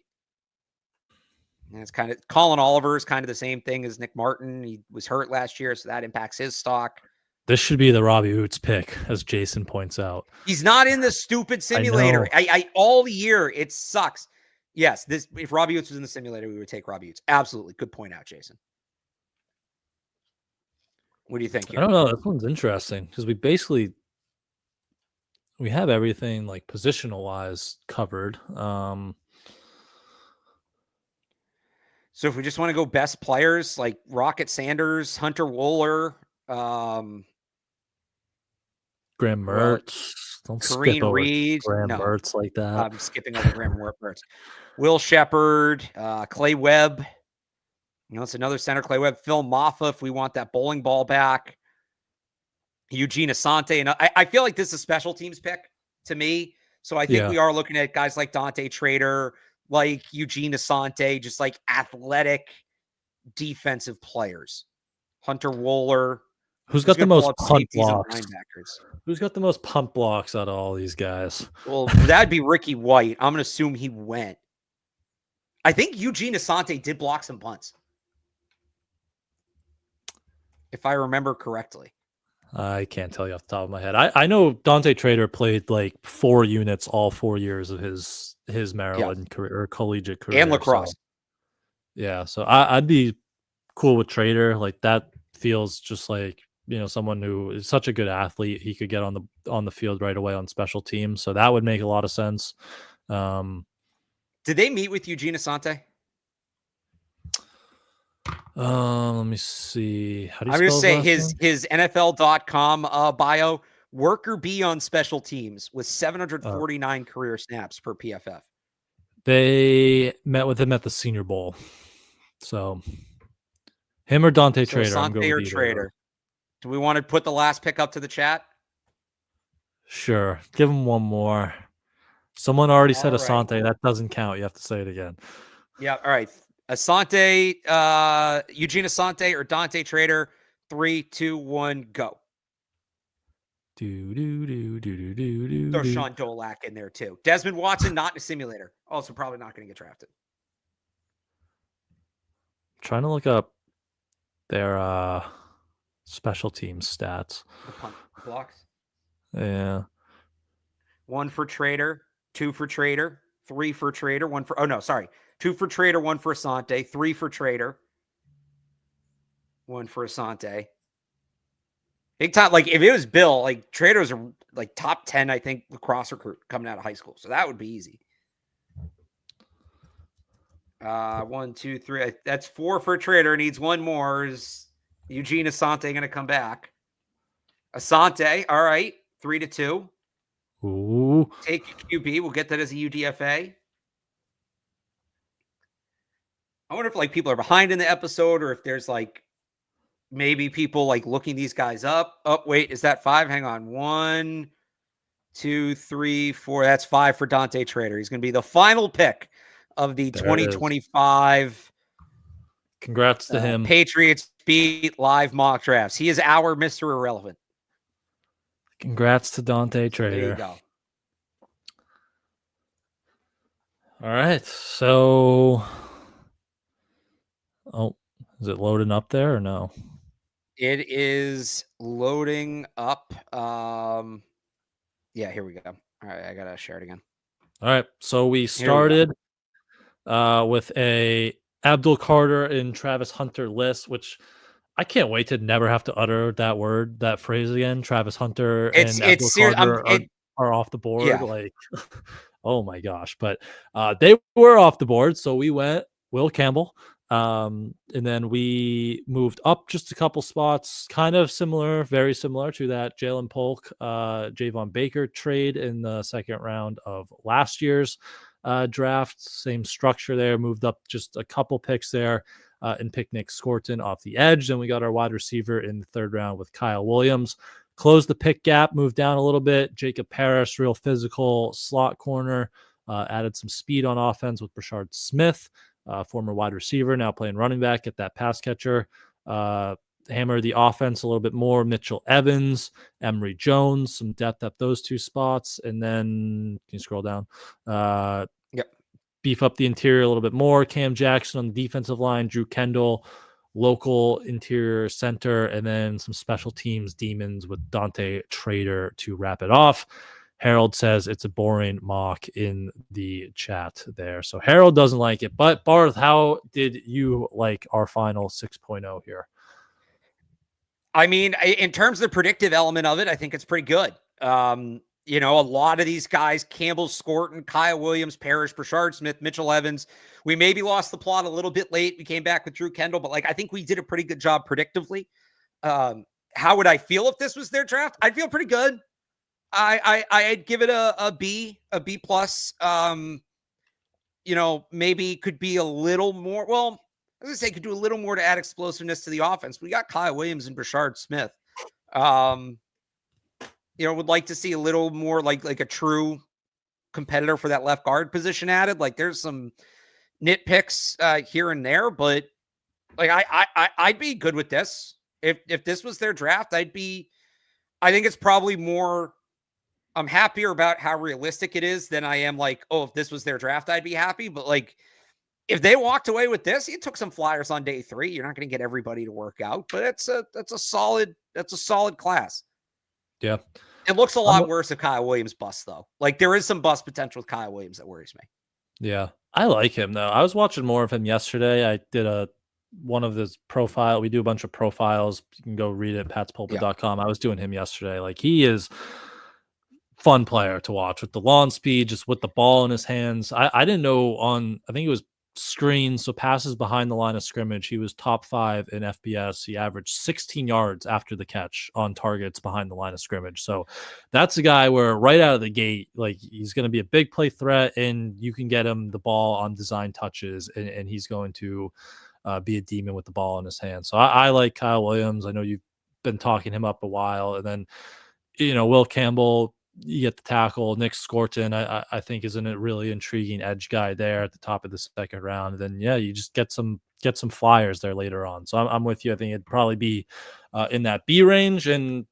And it's kind of Colin Oliver is kind of the same thing as Nick Martin. He was hurt last year, so that impacts his stock. This should be the Robbie Hoots pick, as Jason points out. He's not in the stupid simulator. I all year it sucks. Yes, if Robbie Hoots was in the simulator, we would take Robbie Hoots. Absolutely. Good point out, Jason. What do you think here? I don't know. This one's interesting because we have everything like positional wise covered. So if we just want to go best players, like Rocket Sanders, Hunter Wooler, Graham Mertz. Don't Kareem skip over Reed. Graham Mertz like that. I'm skipping over Graham Mertz. Will Shepard, Clay Webb. It's another center, Clay Webb. Phil Maffa, if we want that bowling ball back. Eugene Asante. And I feel like this is a special teams pick to me. So I think we are looking at guys like Dante Trader, like Eugene Asante, just like athletic defensive players. Hunter Wooler. Who's got the most punt blocks? Who's got the most punt blocks out of all these guys? Well, that'd be Ricky White. I'm going to assume he went. I think Eugene Asante did block some punts, if I remember correctly. I can't tell you off the top of my head. I know Dante Trader played like 4 units all 4 years of his Maryland career or collegiate career. And lacrosse. So I'd be cool with Trader. Like that feels just like, someone who is such a good athlete. He could get on the field right away on special teams. So that would make a lot of sense. Did they meet with Eugene Asante? Let me see. How do you I'm going to say his NFL.com bio, worker B on special teams with 749 career snaps per PFF. They met with him at the Senior Bowl. So him or Dante Trader. Asante or Trader. Do we want to put the last pick up to the chat? Sure. Give him one more. Someone already said Asante. That doesn't count. You have to say it again. Yeah. All right. Asante, Eugene Asante or Dante Trader. 3, 2, 1, go. Throw Sean Dolak in there too. Desmond Watson, not in a simulator. Also probably not going to get drafted. Trying to look up their special team stats. The punt blocks. Yeah. 1 for Trader, 2 for Trader, 3 for Trader, 1 for 2 for Trader, 1 for Asante, 3 for Trader, 1 for Asante. Big time. Like if it was Bill, like Trader was like top 10, I think, lacrosse recruit coming out of high school. So that would be easy. 1, 2, 3. That's 4 for Trader. Needs 1 more. Is Eugene Asante going to come back? Asante. All right. 3 to 2. Ooh. Take QB. We'll get that as a UDFA. I wonder if like people are behind in the episode or if there's like maybe people like looking these guys up. Oh, wait, is that 5? Hang on. 1, 2, 3, 4. That's 5 for Dante Trader. He's going to be the final pick of the 2025. Congrats to him. Patriots beat live mock drafts. He is our Mr. Irrelevant. Congrats to Dante Trader. There you go. All right. So, is it loading up there or no? It is loading up. Yeah, here we go. All right, I gotta share it again. All right. So we started with a Abdul Carter and Travis Hunter list, which I can't wait to never have to utter that phrase again. Travis Hunter and Abdul Carter are off the board. Yeah. Like, oh my gosh. But they were off the board. So we went Will Campbell. And then we moved up just a couple spots, kind of similar, very similar to that Jalen Polk, Javon Baker trade in the second round of last year's draft. Same structure there, moved up just a couple picks there and picked Nick Scorton off the edge. Then we got our wide receiver in the third round with Kyle Williams. Closed the pick gap, moved down a little bit. Jacob Parrish, real physical slot corner, added some speed on offense with Brashard Smith. former wide receiver, now playing running back, get that pass catcher. Hammer the offense a little bit more. Mitchell Evans, Emory Jones, some depth at those two spots. And then can you scroll down? Yep. Beef up the interior a little bit more. Cam Jackson on the defensive line, Drew Kendall, local interior center, and then some special teams demons with Dante Trader to wrap it off. Harold says it's a boring mock in the chat there. So Harold doesn't like it. But Barth, how did you like our final 6.0 here? I mean, in terms of the predictive element of it, I think it's pretty good. You know, a lot of these guys, Campbell, Scorton, Kyle Williams, Parrish, Brashard Smith, Mitchell Evans, we maybe lost the plot a little bit late. We came back with Drew Kendall, but like, I think we did a pretty good job predictively. How would I feel if this was their draft? I'd feel pretty good. I'd give it a B plus. You know, maybe could be a little more. Well, I was gonna say could do a little more to add explosiveness to the offense. We got Kyle Williams and Brashard Smith. You know, would like to see a little more like a true competitor for that left guard position added. Like there's some nitpicks here and there, but like I'd be good with this. If this was their draft, I think it's probably more. I'm happier about how realistic it is than I am like, oh, if this was their draft, I'd be happy. But like, if they walked away with this, you took some flyers on day 3. You're not going to get everybody to work out, but that's a solid class. Yeah. It looks a lot worse if Kyle Williams busts, though. Like, there is some bust potential with Kyle Williams that worries me. Yeah. I like him, though. I was watching more of him yesterday. I did one of his profile. We do a bunch of profiles. You can go read it at patspulpit.com. I was doing him yesterday. Like, he is fun player to watch with the lawn speed, just with the ball in his hands. I didn't know I think it was screens, so passes behind the line of scrimmage. He was top 5 in FBS. He averaged 16 yards after the catch on targets behind the line of scrimmage. So that's a guy where right out of the gate, like he's going to be a big play threat, and you can get him the ball on design touches, and he's going to be a demon with the ball in his hand. So I like Kyle Williams. I know you've been talking him up a while, and then Will Campbell. You get the tackle. Nick Scorton, I think, is a really intriguing edge guy there at the top of the second round. And then, yeah, you just get some flyers there later on. So I'm with you. I think it'd probably be in that B range. And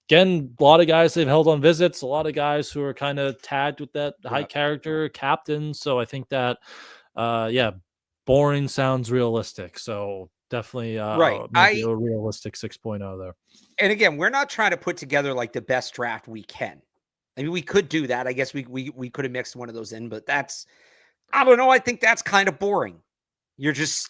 again, a lot of guys they've held on visits, a lot of guys who are kind of tagged with that high character captain. So I think that, boring sounds realistic. So definitely maybe a realistic 6.0 there. And again, we're not trying to put together like the best draft we can. I mean, we could do that. I guess we could have mixed one of those in, but I don't know. I think that's kind of boring. You're just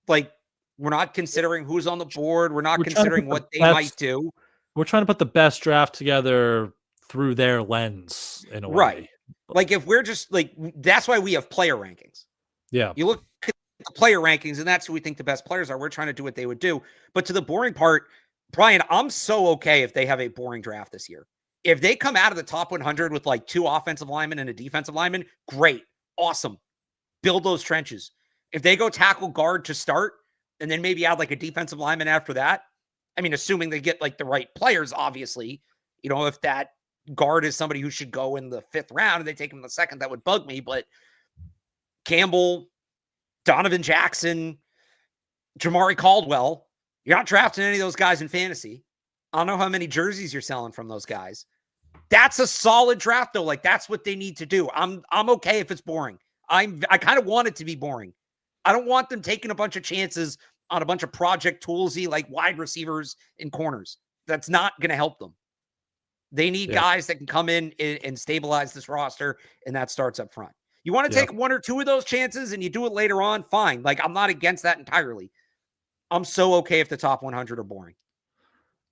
like, we're not considering who's on the board. We're not considering what they might do. We're trying to put the best draft together through their lens in a way. Right. Like if we're just like, that's why we have player rankings. Yeah. You look at the player rankings and that's who we think the best players are. We're trying to do what they would do. But to the boring part, Brian, I'm so okay if they have a boring draft this year. If they come out of the top 100 with like 2 offensive linemen and a defensive lineman, great. Awesome. Build those trenches. If they go tackle guard to start and then maybe add like a defensive lineman after that, I mean, assuming they get like the right players, obviously, if that guard is somebody who should go in the 5th round and they take him in the 2nd, that would bug me. But Campbell, Donovan Jackson, Jamari Caldwell, you're not drafting any of those guys in fantasy. I don't know how many jerseys you're selling from those guys. That's a solid draft, though. Like, that's what they need to do. I'm okay if it's boring. I kind of want it to be boring. I don't want them taking a bunch of chances on a bunch of project toolsy like wide receivers and corners. That's not going to help them. They need guys that can come in and stabilize this roster, and that starts up front. You want to take 1 or 2 of those chances and you do it later on, fine. Like, I'm not against that entirely. I'm so okay if the top 100 are boring.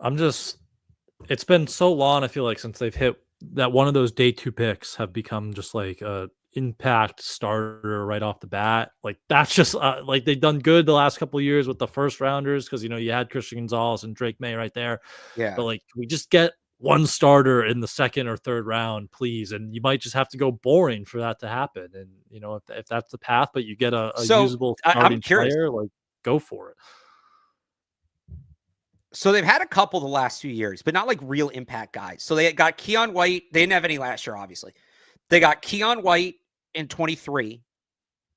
It's been so long, I feel like, since they've hit that one of those day 2 picks have become just like a impact starter right off the bat. Like, that's just like they've done good the last couple of years with the first rounders because, you had Christian Gonzalez and Drake May right there. Yeah. But like, we just get one starter in the 2nd or 3rd round, please. And you might just have to go boring for that to happen. And, if that's the path, but you get a usable starting player, like, go for it. So they've had a couple the last few years, but not like real impact guys. So they got Keon White. They didn't have any last year, obviously. They got Keon White in 23.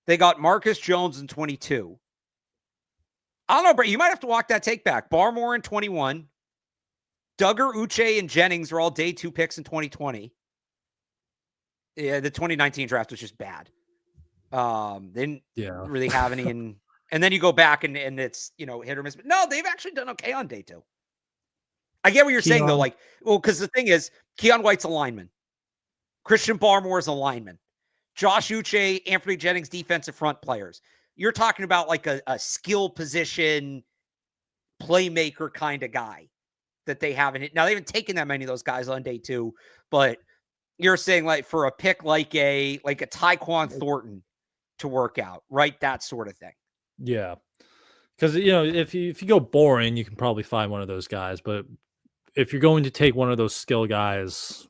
They got Marcus Jones in 22. I don't know, Brett. You might have to walk that take back. Barmore in 21. Duggar, Uche, and Jennings are all day 2 picks in 2020. Yeah, the 2019 draft was just bad. They didn't really have any in, and then you go back and it's, hit or miss. But no, they've actually done okay on day 2. I get what you're saying though. Like, well, because the thing is, Keon White's a lineman. Christian Barmore's a lineman. Josh Uche, Anthony Jennings, defensive front players. You're talking about like a skill position playmaker kind of guy that they haven't. Now, they haven't taken that many of those guys on day 2, but you're saying like for a pick like a Tyquan Thornton to work out, right? That sort of thing. Yeah. Because, if you go boring, you can probably find one of those guys. But if you're going to take one of those skill guys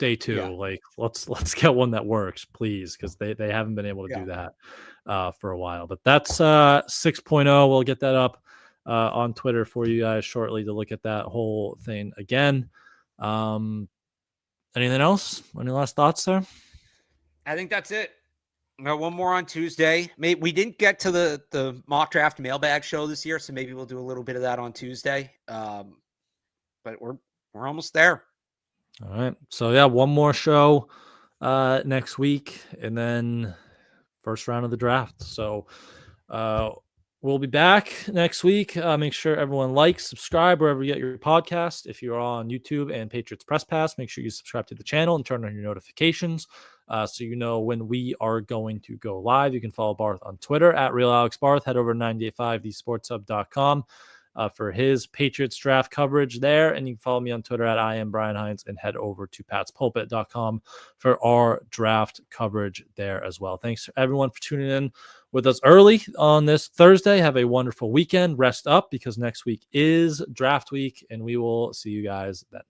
day 2, like let's get one that works, please, because they haven't been able to do that for a while. But that's 6.0. We'll get that up on Twitter for you guys shortly to look at that whole thing again. Anything else? Any last thoughts there? I think that's it. We got one more on Tuesday. We didn't get to the mock draft mailbag show this year, so maybe we'll do a little bit of that on Tuesday. But we're almost there. All right. So one more show next week, and then first round of the draft. So we'll be back next week. Make sure everyone likes, subscribe wherever you get your podcast. If you're on YouTube and Patriots Press Pass, make sure you subscribe to the channel and turn on your notifications so you know when we are going to go live. You can follow Barth on Twitter at RealAlexBarth. Head over to 985thesportshub.com for his Patriots draft coverage there. And you can follow me on Twitter at I am Brian Hines, and head over to patspulpit.com for our draft coverage there as well. Thanks everyone for tuning in with us early on this Thursday. Have a wonderful weekend. Rest up because next week is draft week, and we will see you guys then.